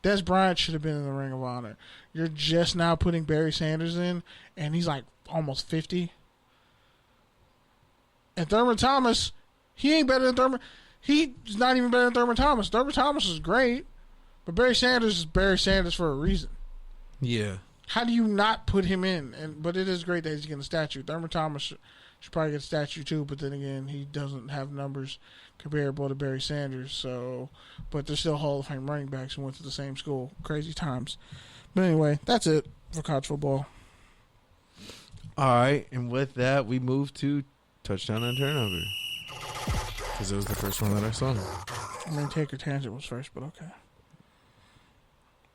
Des Bryant should have been in the Ring of Honor. You're just now putting Barry Sanders in, and he's like almost 50. And Thurman Thomas, he ain't better than Thurman. He's not even better than Thurman Thomas. Thurman Thomas is great, but Barry Sanders is Barry Sanders for a reason. Yeah. How do you not put him in? But it is great that he's getting a statue. Thurman Thomas should probably get a statue too, but then again, he doesn't have numbers comparable to Barry Sanders. So, but they're still Hall of Fame running backs who went to the same school. Crazy times. But anyway, that's it for college football. All right, and with that, we move to touchdown and turnover. Because it was the first one that I saw. I mean, take your tangent was first, but okay.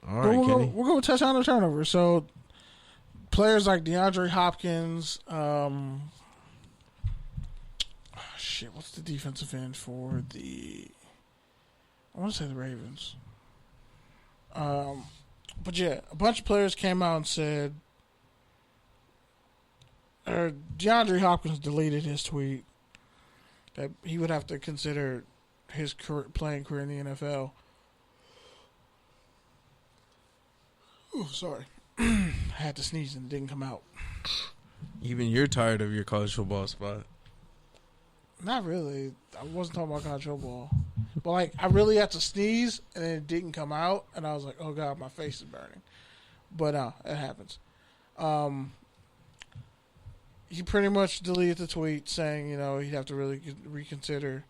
All right, Kenny. We'll go with touchdown and turnover. So, players like DeAndre Hopkins, what's the defensive end for the I want to say the Ravens. But yeah, a bunch of players came out and said, DeAndre Hopkins deleted his tweet that he would have to consider his playing career in the NFL. Oh, sorry. I had to sneeze and it didn't come out. Even you're tired of your college football spot. Not really. I wasn't talking about college football. But, like, I really had to sneeze, and then it didn't come out, and I was like, oh, God, my face is burning. But, it happens. He pretty much deleted the tweet saying, you know, he'd have to really reconsider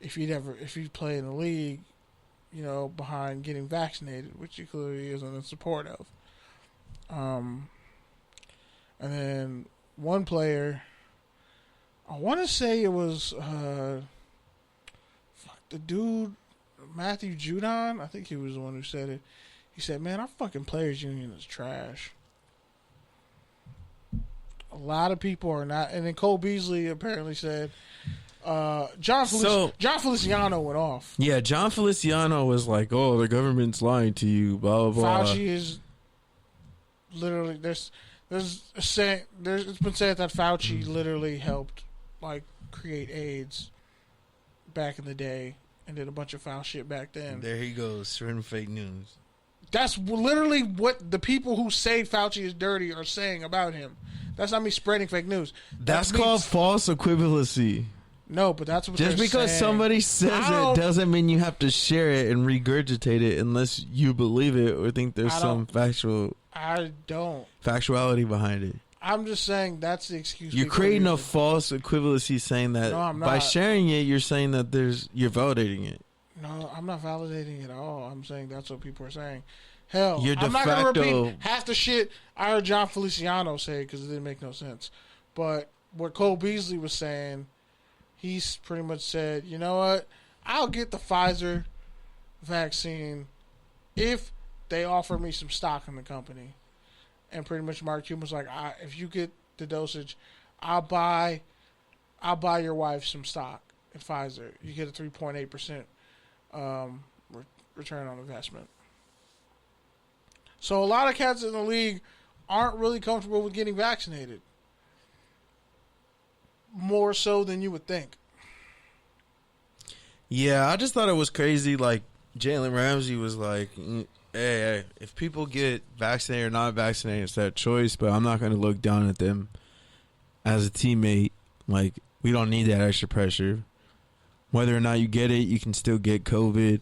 if he'd play in the league, you know, behind getting vaccinated, which he clearly isn't in support of. And then one player, I want to say it was the dude, Matthew Judon. I think he was the one who said it. He said, man, our fucking players union is trash. A lot of people are not. And then Cole Beasley apparently said, John Feliciano went off. Yeah, John Feliciano was like, oh, the government's lying to you, blah, blah, blah. Fauci is literally, it's been said that Fauci literally helped, like, create AIDS back in the day and did a bunch of foul shit back then. There he goes, spreading fake news. That's literally what the people who say Fauci is dirty are saying about him. That's not me spreading fake news. That's called false equivalency. No, but that's what just they're because saying. Somebody says it doesn't mean you have to share it and regurgitate it unless you believe it or think there's some factuality behind it. I'm just saying that's the excuse. You're creating a false equivalency saying that by sharing it, you're saying that you're validating it. No, I'm not validating it at all. I'm saying that's what people are saying. Hell, I'm not going to repeat half the shit I heard John Feliciano say because it didn't make no sense. But what Cole Beasley was saying, he's pretty much said, you know what? I'll get the Pfizer vaccine if they offer me some stock in the company. And pretty much Mark Cuban was like, if you get the dosage, I'll buy your wife some stock in Pfizer. You get a 3.8% return on investment. So a lot of cats in the league aren't really comfortable with getting vaccinated. More so than you would think. Yeah, I just thought it was crazy. Like, Jalen Ramsey was like, hey, if people get vaccinated or not vaccinated, it's their choice, but I'm not going to look down at them as a teammate. Like, we don't need that extra pressure. Whether or not you get it, you can still get COVID.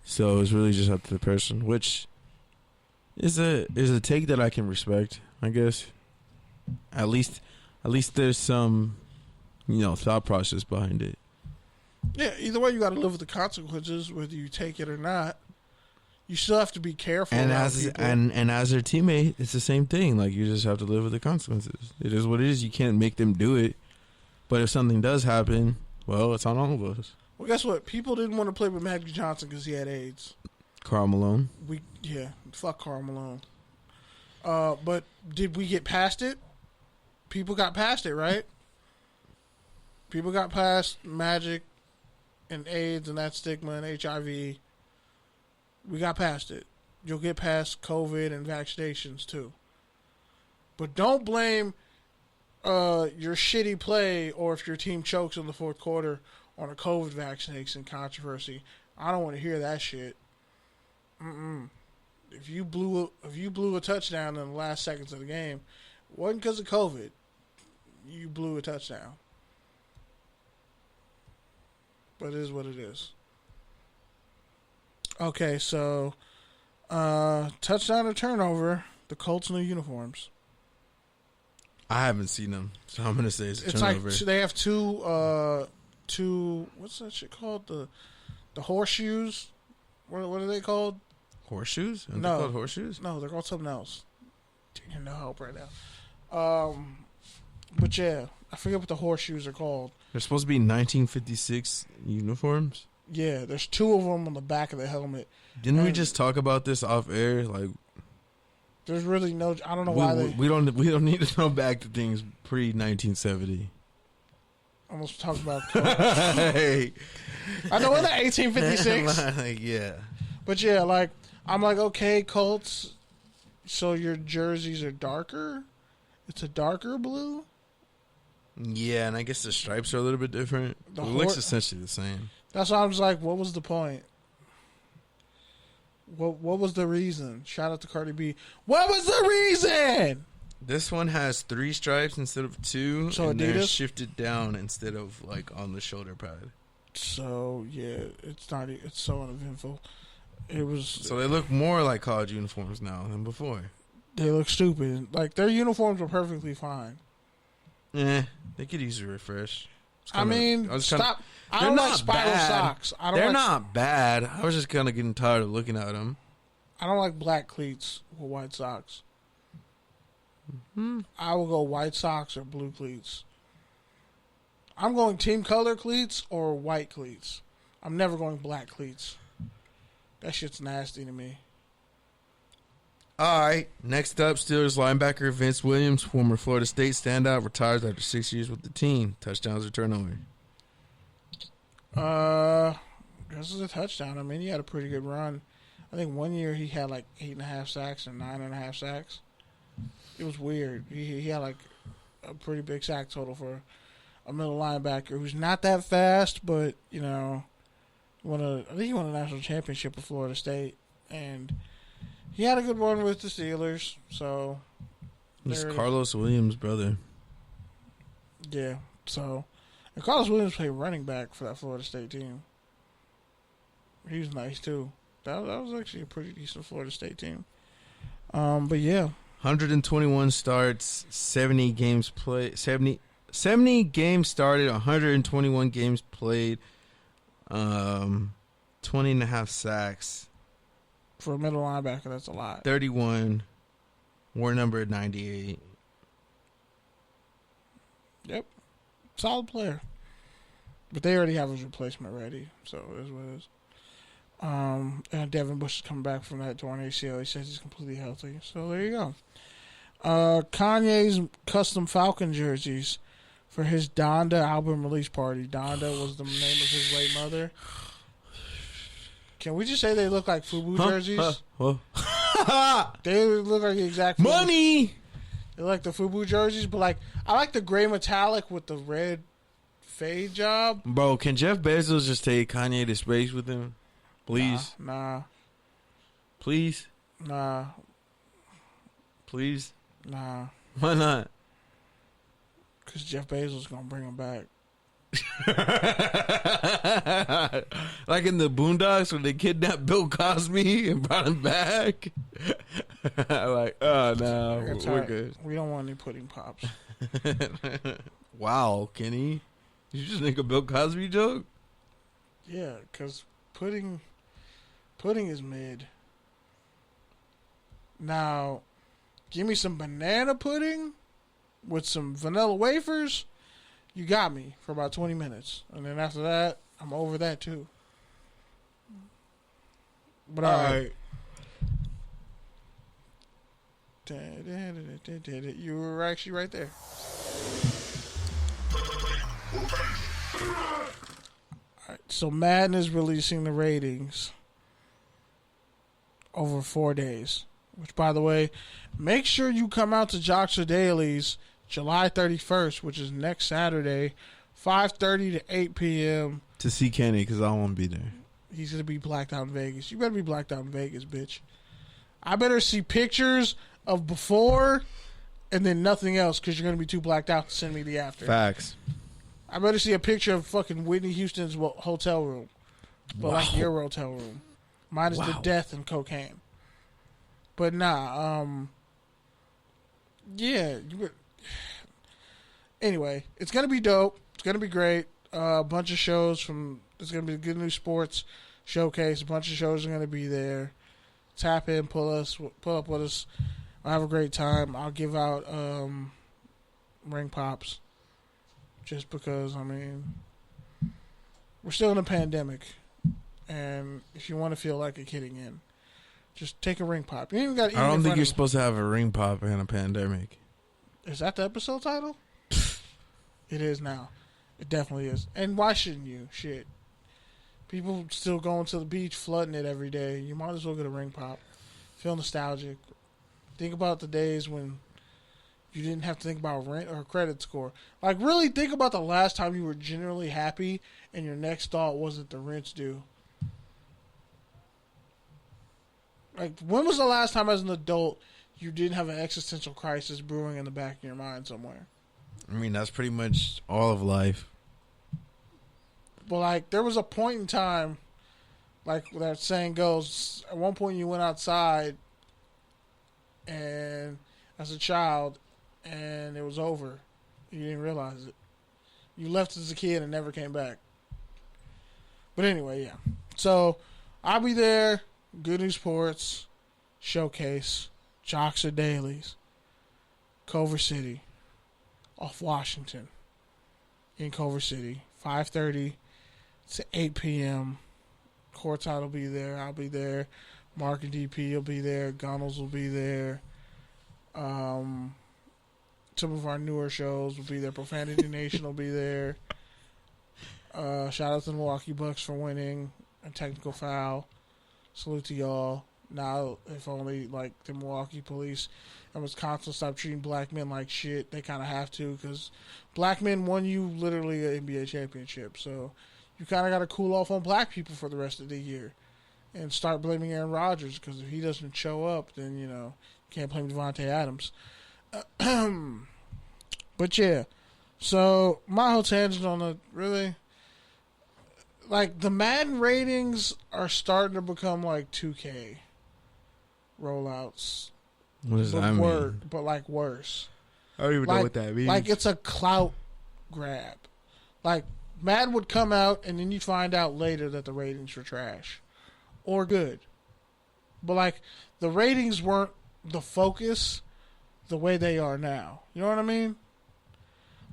So it's really just up to the person, which is a take that I can respect, I guess. At least there's some, thought process behind it. Yeah, either way, you got to live with the consequences, whether you take it or not. You still have to be careful. And as their teammate, it's the same thing. Like, you just have to live with the consequences. It is what it is. You can't make them do it. But if something does happen, well, it's on all of us. Well, guess what? People didn't want to play with Magic Johnson because he had AIDS. Karl Malone. Fuck Karl Malone. But did we get past it? People got past it, right? People got past Magic and AIDS and that stigma and HIV. We got past it. You'll get past COVID and vaccinations too. But don't blame your shitty play or if your team chokes in the fourth quarter on a COVID vaccination controversy. I don't want to hear that shit. If you blew a touchdown in the last seconds of the game, it wasn't because of COVID. You blew a touchdown. But it is what it is. Okay, so touchdown or turnover, the Colts' new uniforms. I haven't seen them, so I'm gonna say it's a turnover. Like they have two what's that shit called? The horseshoes. What are they called? Horseshoes? No, they're called horseshoes. No, they're called something else. Damn, no help right now. But yeah, I forget what the horseshoes are called. They're supposed to be 1956 uniforms. Yeah, there's two of them on the back of the helmet. Didn't we just talk about this off air? Like, there's really no. I don't know why we don't need to know back to things pre 1970. Almost talk about. Hey, I know, in the 1856. Like, yeah. But yeah, like, I'm like, okay, Colts, so your jerseys are darker? It's a darker blue? Yeah, and I guess the stripes are a little bit different. It looks essentially the same. That's why I was like, what was the point? What was the reason? Shout out to Cardi B. What was the reason? This one has 3 stripes instead of 2, so and Adidas? they're shifted down instead of like on the shoulder pad. So yeah, it's so uneventful. It was. So they look more like college uniforms now than before. They look stupid. Like, their uniforms were perfectly fine. They could use a refresh. I stop. I don't like spiral socks. They're not bad. I was just kind of getting tired of looking at them. I don't like black cleats with white socks. I will go white socks or blue cleats. I'm going team color cleats or white cleats. I'm never going black cleats. That shit's nasty to me. All right. Next up, Steelers linebacker Vince Williams, former Florida State standout, retires after 6 years with the team. Touchdowns or turnover? This is a touchdown. I mean, he had a pretty good run. I think one year he had like 8.5 sacks and 9.5 sacks. It was weird. He had like a pretty big sack total for a middle linebacker who's not that fast, but you know, I think he won a national championship with Florida State, and he had a good run with the Steelers. So he's Carlos Williams' brother. Yeah. So, and Carlos Williams played running back for that Florida State team. He was nice too. That was actually a pretty decent Florida State team. But yeah. 121 starts, 70 games played, 70 games started, 121 games played, 20.5 sacks. For a middle linebacker, that's a lot. 31, war number 98. Yep. Solid player. But they already have his replacement ready, so it is what it is. And Devin Bush is coming back from that torn ACL. He says he's completely healthy. So there you go. Kanye's custom Falcon jerseys for his Donda album release party. Donda was the name of his late mother. Can we just say they look like FUBU jerseys? They look like the exact FUBU. Money! They look like the FUBU jerseys, but like I like the gray metallic with the red fade job. Bro, can Jeff Bezos just take Kanye to space with him? Please? Nah. Please? Nah. Please? Nah. Why not? Because Jeff Bezos is going to bring him back. Like in the Boondocks when they kidnapped Bill Cosby and brought him back. Like, oh no, we're good. We don't want any pudding pops. Wow, Kenny, did you just make a Bill Cosby joke? Yeah, because pudding is mid. Now, give me some banana pudding with some vanilla wafers. You got me for about 20 minutes. And then after that, I'm over that too. But all right. You were actually right there. All right, so Madden is releasing the ratings over 4 days. Which, by the way, make sure you come out to Joxer Dailies July 31st, which is next Saturday, 5:30 to 8 p.m. To see Kenny, because I won't be there. He's going to be blacked out in Vegas. You better be blacked out in Vegas, bitch. I better see pictures of before and then nothing else because you're going to be too blacked out to send me the after. Facts. I better see a picture of fucking Whitney Houston's hotel room. But like your hotel room. Mine is the death and cocaine. But nah, yeah. Anyway, it's going to be dope. It's going to be great. A bunch of shows there's going to be a Good News Sports showcase. A bunch of shows are going to be there. Tap in, pull up with us. I'll have a great time. I'll give out ring pops. Just because, I mean, we're still in a pandemic. And if you want to feel like a kid again, just take a ring pop. You ain't even got. I don't think you're supposed to have a ring pop in a pandemic. Is that the episode title? It is now. It definitely is. And why shouldn't you? Shit. People still going to the beach, flooding it every day. You might as well get a ring pop. Feel nostalgic. Think about the days when you didn't have to think about rent or credit score. Like, really think about the last time you were genuinely happy and your next thought wasn't the rent's due. Like, when was the last time as an adult you didn't have an existential crisis brewing in the back of your mind somewhere? I mean, that's pretty much all of life. But, like, there was a point in time, like that saying goes, at one point you went outside and as a child and it was over. You didn't realize it. You left as a kid and never came back. But anyway, yeah. So, I'll be there. Good News Sports, Showcase, Jocks or Dailies, Culver City, off Washington, in Culver City, 5:30 to 8 p.m. Courtside will be there. I'll be there. Mark and DP will be there. Gunnels will be there. Some of our newer shows will be there. Profanity Nation will be there. Shout out to the Milwaukee Bucks for winning a technical foul. Salute to y'all. Now, if only, like, the Milwaukee police and Wisconsin stop treating black men like shit, they kind of have to, because black men won you literally an NBA championship. So you kind of got to cool off on black people for the rest of the year and start blaming Aaron Rodgers, because if he doesn't show up, then, you know, you can't blame Devontae Adams. But, yeah. So, my whole tangent on the, really... Like, the Madden ratings are starting to become like 2K rollouts. What does that mean? But, like, worse. I don't even know what that means. Like, it's a clout grab. Like, Madden would come out, and then you'd find out later that the ratings were trash. Or good. But, like, the ratings weren't the focus the way they are now. You know what I mean?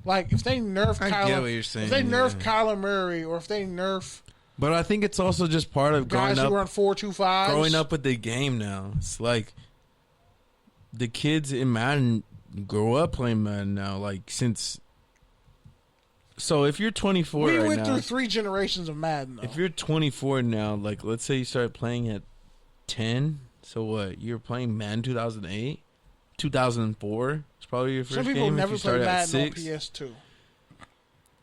Like, if they nerf Kyler Murray, or if they nerf... But I think it's also just part of guys who run 4.25s. Growing up with the game now. It's like the kids in Madden grow up playing Madden now. Like, since... So, if you're 24 we went through 3 generations of Madden, though. If you're 24 now, like, let's say you started playing at 10. So, what? You're playing Madden 2008? 2004? Probably your first Some people game never played Madden on 6. PS2.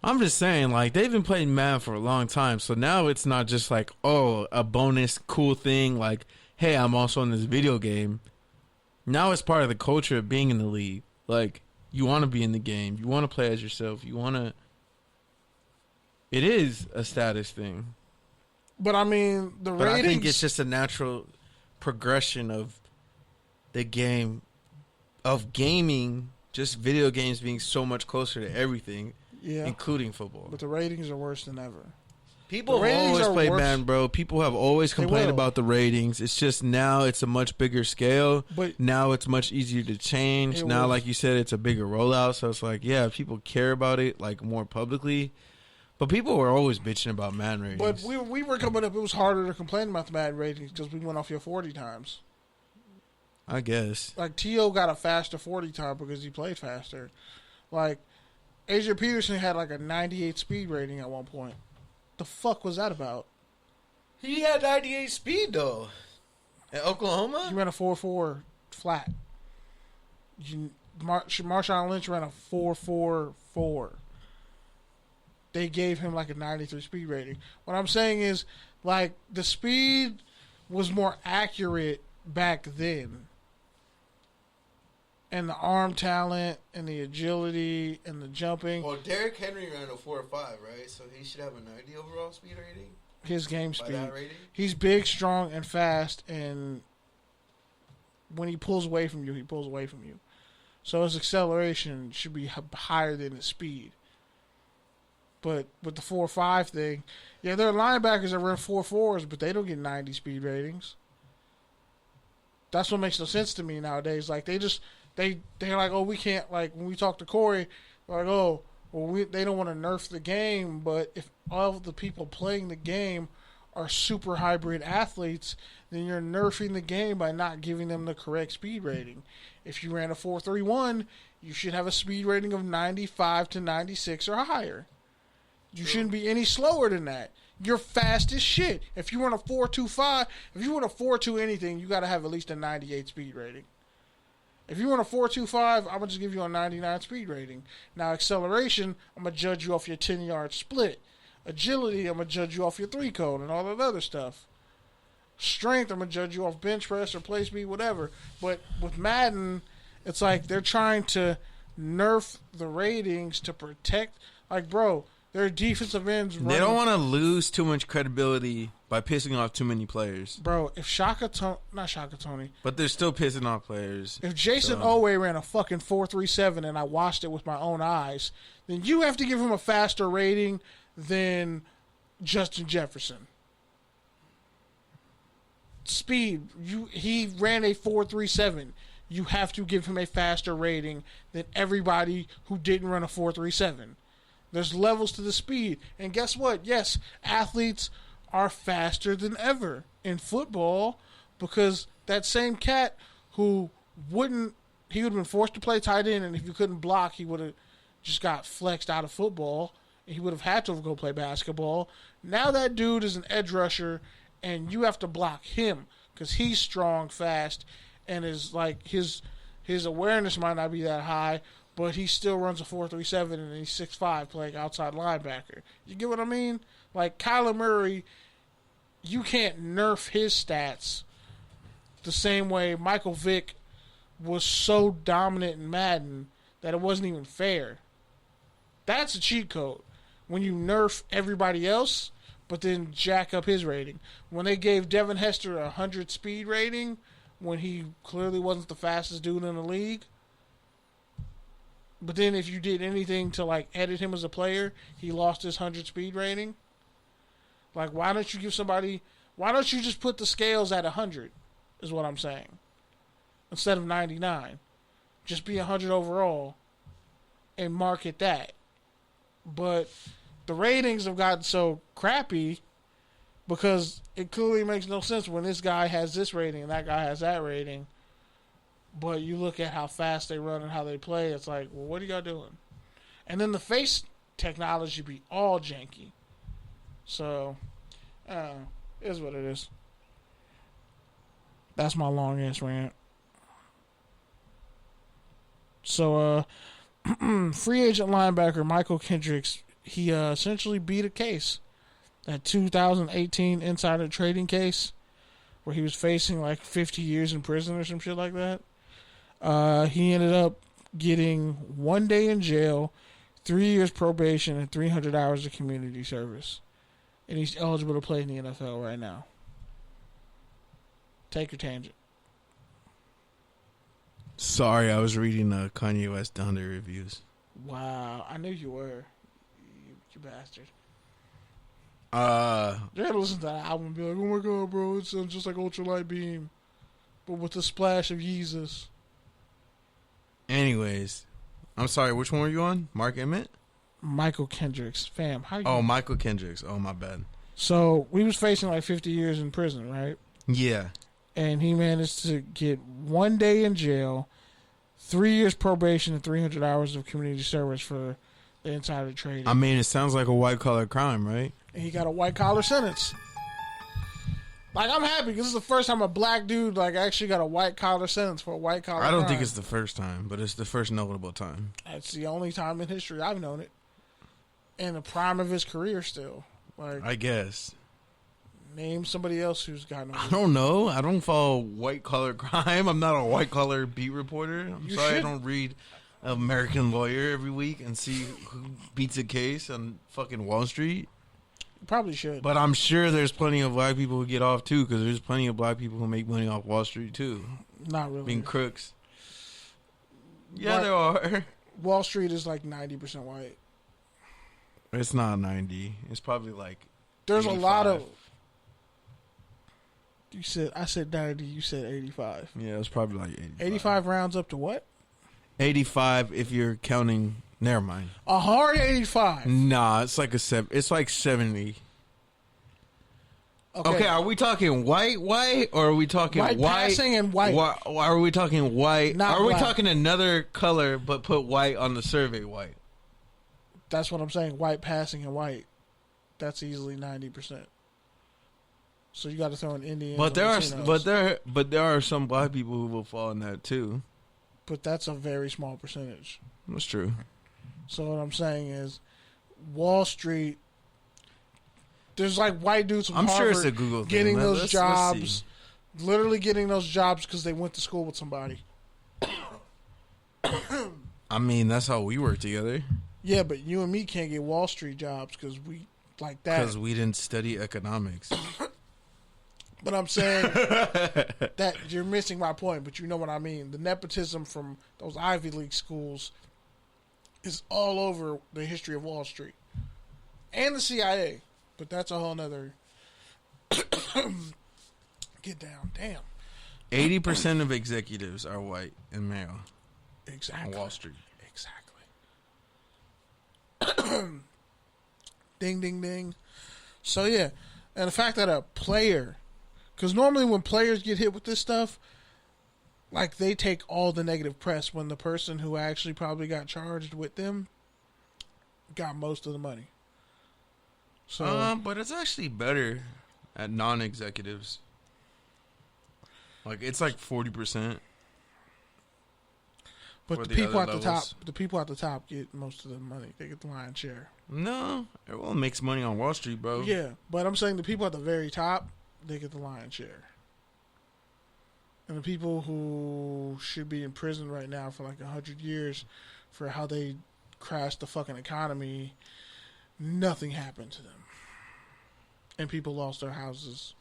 I'm just saying, like, they've been playing Madden for a long time, so now it's not just like, oh, a bonus cool thing, like, hey, I'm also in this video game. Now it's part of the culture of being in the league. Like, you want to be in the game. You want to play as yourself. You want to... It is a status thing. But, I mean, the ratings... I think it's just a natural progression of the game... Of gaming, just video games being so much closer to everything, including football. But the ratings are worse than ever. People have always played Madden, bro. People have always complained about the ratings. It's just now it's a much bigger scale. But now it's much easier to change. Now, like you said, it's a bigger rollout. So it's like, yeah, people care about it like more publicly. But people were always bitching about Madden ratings. But we were coming up, it was harder to complain about the Madden ratings because we went off your 40 times. I guess. Like, T.O. got a faster 40 time because he played faster. Like, Adrian Peterson had like a 98 speed rating at one point. The fuck was that about? He had 98 speed, though. At Oklahoma? He ran a 4.4 flat. Marshawn Lynch ran a 4.44. They gave him like a 93 speed rating. What I'm saying is, like, the speed was more accurate back then. And the arm talent and the agility and the jumping. Well, Derrick Henry ran a 4.5, right? So he should have a 90 overall speed rating? His game speed. He's big, strong, and fast, and when he pulls away from you, he pulls away from you. So his acceleration should be higher than his speed. But with the 4.5 thing, yeah, there are linebackers that run 4.4s, but they don't get 90 speed ratings. That's what makes no sense to me nowadays. Like, they're like, oh, we can't, like, when we talk to Corey, they're like, oh, well, they don't want to nerf the game, but if all of the people playing the game are super hybrid athletes, then you're nerfing the game by not giving them the correct speed rating. If you ran a 4.31, you should have a speed rating of 95 to 96 or higher. You shouldn't be any slower than that. you're fast as shit. If you run a 4.25, if you run a 4.2 anything, you got to have at least a 98 speed rating. If you run a 4.25, I'm going to just give you a 99 speed rating. Now, acceleration, I'm going to judge you off your 10-yard split. Agility, I'm going to judge you off your 3 code and all that other stuff. Strength, I'm going to judge you off bench press or play speed, whatever. But with Madden, it's like they're trying to nerf the ratings to protect. Like, bro, their defensive ends running. They don't want to lose too much credibility by pissing off too many players. Bro, if not Shaka Tony. But they're still pissing off players. If Jason Owe ran a fucking 4.37 and I watched it with my own eyes, then you have to give him a faster rating than Justin Jefferson. Speed, he ran a 4.37. You have to give him a faster rating than everybody who didn't run a 4.37. There's levels to the speed. And guess what? Yes, athletes are faster than ever in football because that same cat who he would have been forced to play tight end, and if you couldn't block, he would have just got flexed out of football. He would have had to go play basketball. Now that dude is an edge rusher, and you have to block him because he's strong, fast, and is like his awareness might not be that high, but he still runs a 4.37 and he's 6'5", playing outside linebacker. You get what I mean? Like Kyler Murray, you can't nerf his stats the same way Michael Vick was so dominant in Madden that it wasn't even fair. That's a cheat code. When you nerf everybody else, but then jack up his rating. When they gave Devin Hester a 100 speed rating, when he clearly wasn't the fastest dude in the league, but then if you did anything to like edit him as a player, he lost his 100 speed rating. Like, why don't you just put the scales at 100, is what I'm saying, instead of 99. Just be 100 overall and market that. But the ratings have gotten so crappy because it clearly makes no sense when this guy has this rating and that guy has that rating. But you look at how fast they run and how they play, it's like, well, what are y'all doing? And then the face technology be all janky. So, it is what it is. That's my long-ass rant. So, free agent linebacker Michael Kendricks, he essentially beat a case. That 2018 insider trading case where he was facing like 50 years in prison or some shit like that. He ended up getting 1 day in jail, 3 years probation, and 300 hours of community service. And he's eligible to play in the NFL right now. Take your tangent. Sorry, I was reading Kanye West Down There reviews. Wow, I knew you were. You bastard. You're gonna listen to that album and be like, oh my god, bro, it sounds just like Ultralight Beam, but with a splash of Yeezus. Anyways, I'm sorry, which one were you on? Mark Emmett? Michael Kendricks. Fam, how you... Oh, Michael Kendricks. Oh, my bad. So, we was facing like 50 years in prison, right? Yeah. And he managed to get 1 day in jail, 3 years probation, and 300 hours of community service for the insider trading. I mean, it sounds like a white-collar crime, right? And he got a white-collar sentence. Like, I'm happy because this is the first time a black dude like actually got a white-collar sentence for a white-collar crime. I don't think it's the first time, but it's the first notable time. That's the only time in history I've known it. In the prime of his career still. Like, I guess. Name somebody else who's gotten... I don't know. I don't follow white-collar crime. I'm not a white-collar beat reporter. I'm sorry I don't read American Lawyer every week and see who beats a case on fucking Wall Street. Probably should. But I'm sure there's plenty of black people who get off, too, because there's plenty of black people who make money off Wall Street, too. Not really. Being crooks. Yeah, there are. Wall Street is like 90% white. It's not 90. It's probably like There's 85. a lot of... I said 90, you said 85. Yeah, it's probably like 85. 85 rounds up to what? 85 if you're counting... Never mind. A hard 85. Nah, it's like it's like 70. Okay, are we talking white, or are we talking white passing and white? Are we talking white? Not are we black. talking another color but put white on the survey white? That's what I'm saying. White passing and white. that's easily 90%. So you got to throw in Indians. But there are some black people who will fall in that too. But that's a very small percentage. That's true. So what I'm saying is, Wall Street. There's like white dudes from Harvard sure it's a Google getting thing. those jobs, literally getting those jobs because they went to school with somebody. I mean, that's how we work together. Yeah, but you and me can't get Wall Street jobs because we like that. Because we didn't study economics. But I'm saying that you're missing my point, but you know what I mean. The nepotism from those Ivy League schools is all over the history of Wall Street. And the CIA. But that's a whole nother get down. Damn. 80% of executives are white and male. Exactly. On Wall Street. Exactly. Ding, ding, ding. So, yeah. And the fact that a player... Because normally when players get hit with this stuff, like they take all the negative press when the person who actually probably got charged with them got most of the money. So, but it's actually better at non-executives. Like it's like 40%. But the people at the top get most of the money. They get the lion's share. No, everyone makes money on Wall Street, bro. Yeah, but I'm saying the people at the very top, they get the lion's share. And the people who should be in prison right now for like 100 years for how they crashed the fucking economy, nothing happened to them. And people lost their houses.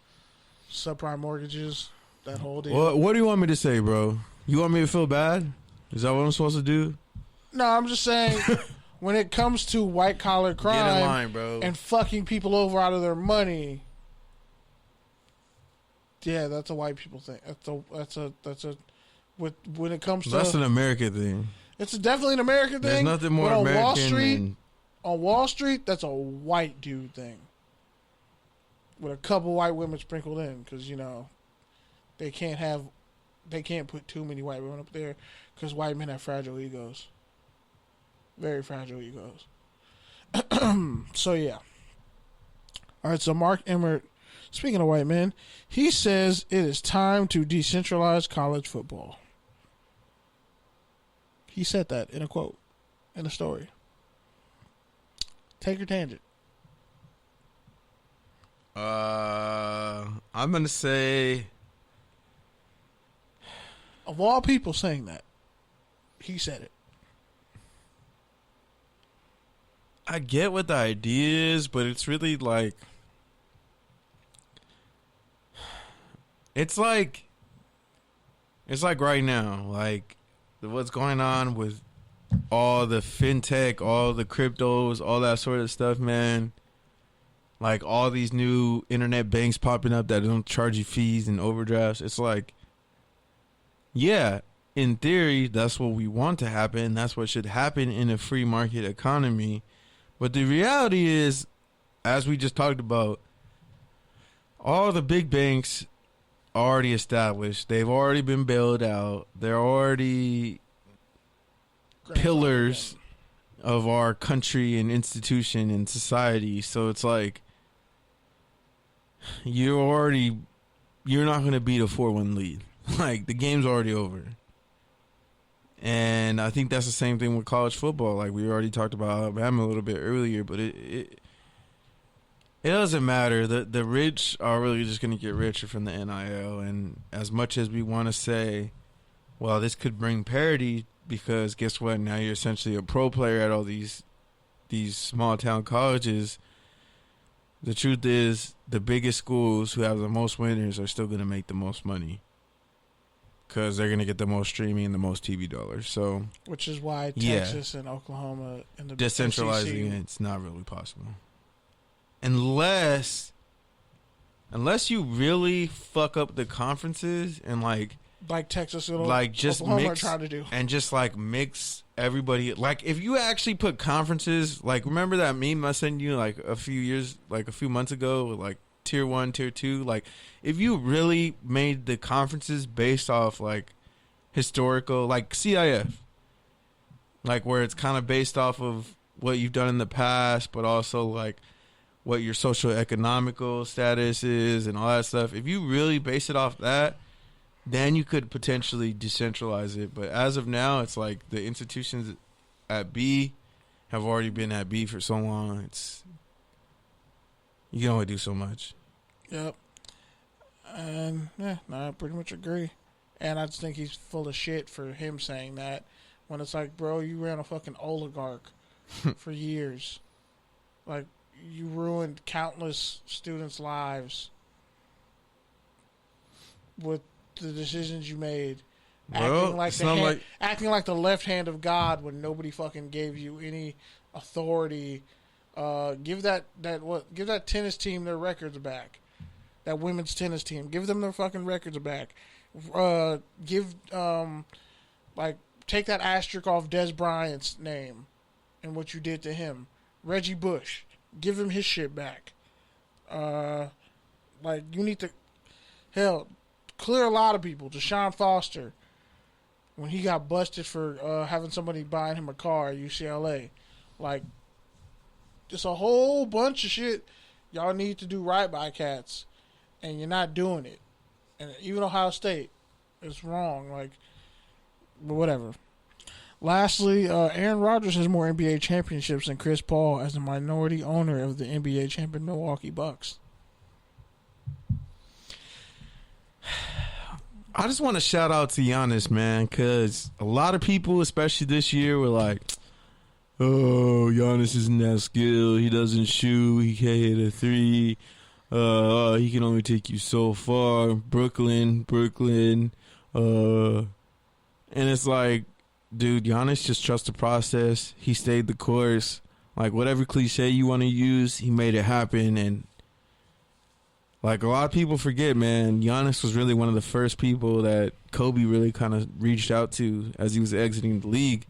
Subprime mortgages, that whole deal. What do you want me to say, bro? You want me to feel bad? Is that what I'm supposed to do? No, I'm just saying when it comes to white collar crime Get in line, bro. And fucking people over out of their money. Yeah, that's a white people thing. That's a when it comes to that's an American thing. It's definitely an American thing. There's nothing more on American Wall Street, than on Wall Street, that's a white dude thing. With a couple white women sprinkled in, because you know they can't put too many white women up there, because white men have fragile egos, very fragile egos. So yeah. All right. So Mark Emmert. Speaking of white men, he says it is time to decentralize college football. He said that in a quote, in a story. Take your tangent. I'm going to say... Of all people saying that, he said it. I get what the idea is, but it's really like... It's like right now, like what's going on with all the fintech, all the cryptos, all that sort of stuff, man. Like all these new internet banks popping up that don't charge you fees and overdrafts. It's like, yeah, in theory, that's what we want to happen. That's what should happen in a free market economy. But the reality is, as we just talked about, all the big banks already established. They've already been bailed out. They're already pillars of our country and institution and society. So it's like you're not going to beat a 4-1 lead. Like the game's already over. And I think that's the same thing with college football. Like we already talked about Alabama a little bit earlier, but it doesn't matter. The rich are really just going to get richer from the NIL. And as much as we want to say, well, this could bring parity because guess what? Now you're essentially a pro player at all these small town colleges. The truth is the biggest schools who have the most winners are still going to make the most money because they're going to get the most streaming and the most TV dollars. So, which is why Texas and Oklahoma and the decentralizing SEC, it's not really possible. Unless you really fuck up the conferences and like Texas and just Oklahoma mix are trying to do, and just like mix everybody. Like if you actually put conferences, like remember that meme I sent you like a few months ago with like tier 1, tier 2. Like if you really made the conferences based off like historical, like CIF, like where it's kind of based off of what you've done in the past, but also like what your social economical status is and all that stuff. If you really base it off that, then you could potentially decentralize it. But as of now, it's like the institutions at B have already been at B for so long. You can only do so much. Yep. And I pretty much agree. And I just think he's full of shit for him saying that when it's like, bro, you ran a fucking oligarch for years. Like, you ruined countless students' lives with the decisions you made. Well, acting like the left hand of God when nobody fucking gave you any authority. Give that tennis team their records back. That women's tennis team. Give them their fucking records back. Take that asterisk off Des Bryant's name and what you did to him. Reggie Bush. Give him his shit back. You need to, clear a lot of people. Deshaun Foster, when he got busted for having somebody buying him a car at UCLA. Like, just a whole bunch of shit y'all need to do right by cats, and you're not doing it. And even Ohio State, it's wrong. But whatever. Lastly, Aaron Rodgers has more NBA championships than Chris Paul as the minority owner of the NBA champion Milwaukee Bucks. I just want to shout out to Giannis, man, because a lot of people, especially this year, were like, oh, Giannis isn't that skilled. He doesn't shoot. He can't hit a three. He can only take you so far. Brooklyn. And it's like, dude, Giannis just trusts the process. He stayed the course. Like, whatever cliche you want to use, he made it happen. And, like, a lot of people forget, man, Giannis was really one of the first people that Kobe really kind of reached out to as he was exiting the league.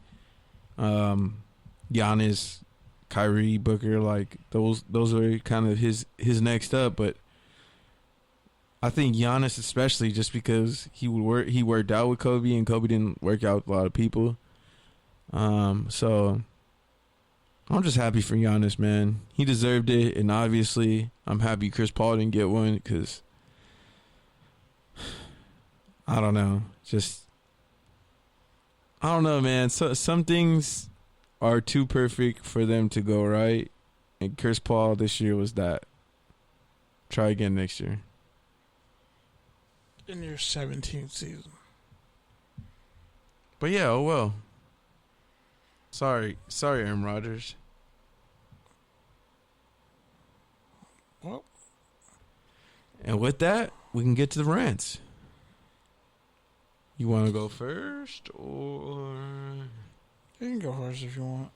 Giannis, Kyrie, Booker, like, those are kind of his next up. But I think Giannis especially, just because he worked out with Kobe and Kobe didn't work out with a lot of people. So I'm just happy for Giannis, man. He deserved it, and obviously I'm happy Chris Paul didn't get one because I don't know. I don't know, man. So some things are too perfect for them to go right, and Chris Paul this year was that. Try again next year. In your 17th season. But yeah, oh well. Sorry, Aaron Rodgers. Well. And with that, we can get to the rants. You want to go first, or you can go first if you want.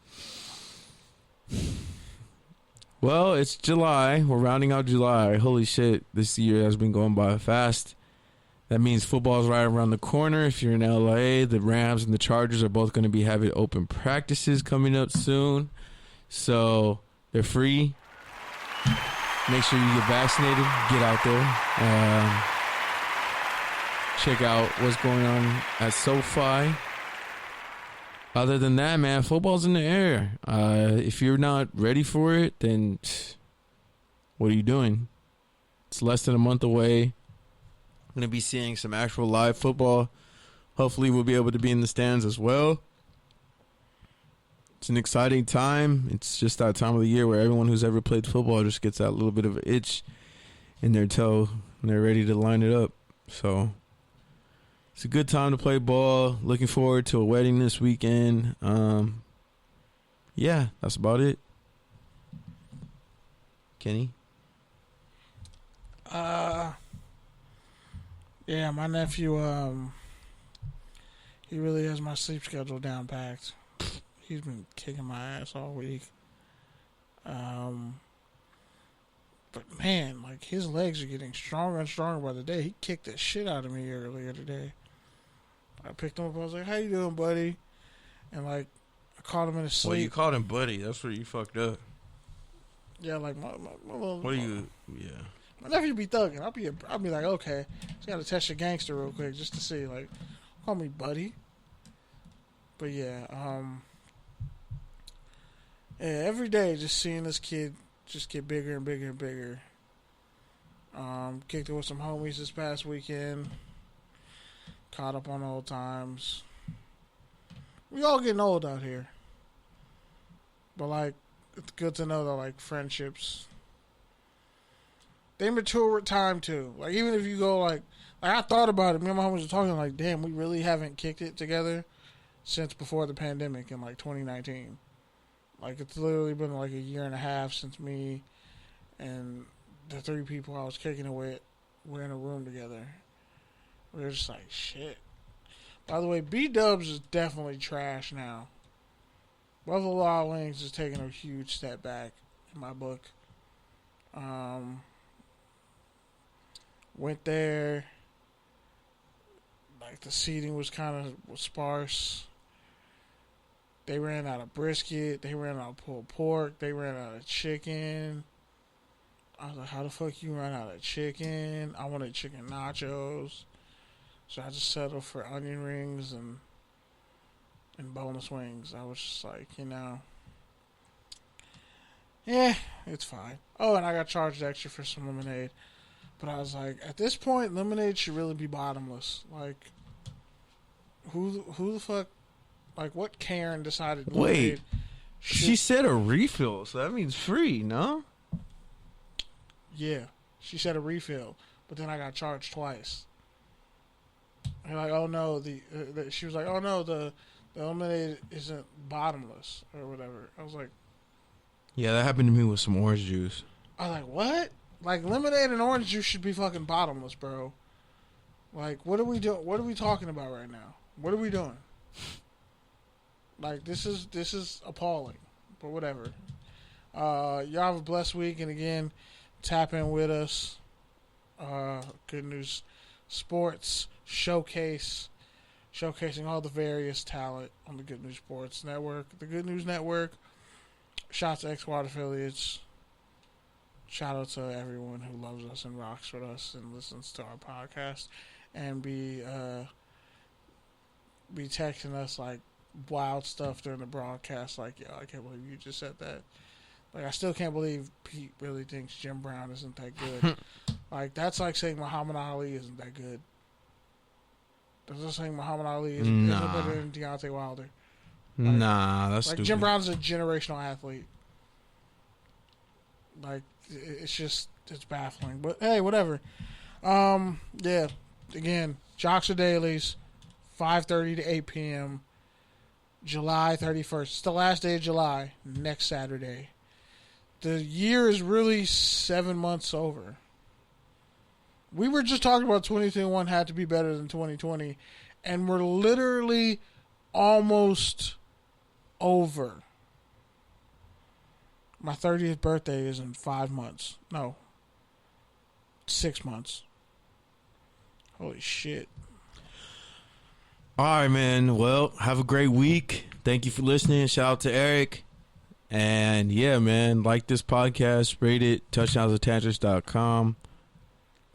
Well, it's July. We're rounding out July. Holy shit, this year has been going by fast. That means football's right around the corner. If you're in LA, the Rams and the Chargers are both going to be having open practices coming up soon. So they're free. Make sure you get vaccinated. Get out there. Check out what's going on at SoFi. Other than that, man, football's in the air. If you're not ready for it, then what are you doing? It's less than a month away. I'm going to be seeing some actual live football. Hopefully we'll be able to be in the stands as well. It's an exciting time. It's just that time of the year where everyone who's ever played football just gets that little bit of an itch in their toe, and they're ready to line it up. So it's a good time to play ball. Looking forward to a wedding this weekend. Yeah, that's about it. Kenny? Yeah, my nephew, he really has my sleep schedule down packed. He's been kicking my ass all week. But man, like, his legs are getting stronger and stronger by the day. He kicked the shit out of me earlier today. I picked him up. I was like, "How you doing, buddy?" And like, I called him in his sleep. Well, you called him buddy. That's where you fucked up. Yeah, like my little. What are you? Yeah. My nephew be thugging. I'll be like, okay, just gotta test your gangster real quick just to see. Like, call me buddy. But yeah, every day just seeing this kid just get bigger and bigger and bigger. Kicked it with some homies this past weekend. Caught up on old times. We all getting old out here. But, like, it's good to know that, like, friendships, they mature with time, too. Like, even if you go, like I thought about it. Me and my homies were talking, like, damn, we really haven't kicked it together since before the pandemic in, like, 2019. Like, it's literally been, like, a year and a half since me and the 3 people I was kicking it with were in a room together. We were just like, shit. By the way, B-Dubs is definitely trash now. Buffalo Wild Wings is taking a huge step back in my book. Went there. Like, the seating was kind of sparse. They ran out of brisket. They ran out of pulled pork. They ran out of chicken. I was like, how the fuck you run out of chicken? I wanted chicken nachos. So I just settled for onion rings and boneless wings. I was just like, yeah, it's fine. Oh, and I got charged extra for some lemonade. But I was like, at this point, lemonade should really be bottomless. Like, who the fuck, like, what Karen decided lemonade she said a refill, so that means free, no? Yeah, she said a refill, but then I got charged twice. And like, oh no, she was like, oh no, the lemonade isn't bottomless or whatever. I was like, yeah, that happened to me with some orange juice. I was like, what? Like, lemonade and orange juice should be fucking bottomless, bro. Like, what are we doing? What are we talking about right now? What are we doing? Like, this is appalling, but whatever. Y'all have a blessed week, and again, tap in with us. Good News Sports showcasing all the various talent on the Good News Sports Network, the Good News Network. Shout out to X-Squad affiliates. Shout out to everyone who loves us and rocks with us and listens to our podcast, and be texting us like wild stuff during the broadcast. Like, yo, I can't believe you just said that. Like, I still can't believe Pete really thinks Jim Brown isn't that good. Like, that's like saying Muhammad Ali isn't that good. That's just saying Muhammad Ali isn't better than Deontay Wilder. Like, nah, that's like stupid. Jim Brown's a generational athlete. Like, it's baffling. But hey, whatever. Yeah. Again, Jocks or Dailies, 5:30 to 8 p.m. July 31st. It's the last day of July. Next Saturday. The year is really 7 months over. We were just talking about 2021 had to be better than 2020, and we're literally almost over. My 30th birthday is in 5 months. No. 6 months. Holy shit. All right, man. Well, have a great week. Thank you for listening. Shout out to Eric. And, yeah, man, like this podcast, rate it, touchdownsandtantrums.com.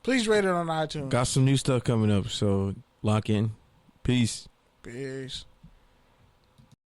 Please rate it on iTunes. Got some new stuff coming up, so lock in. Peace. Peace.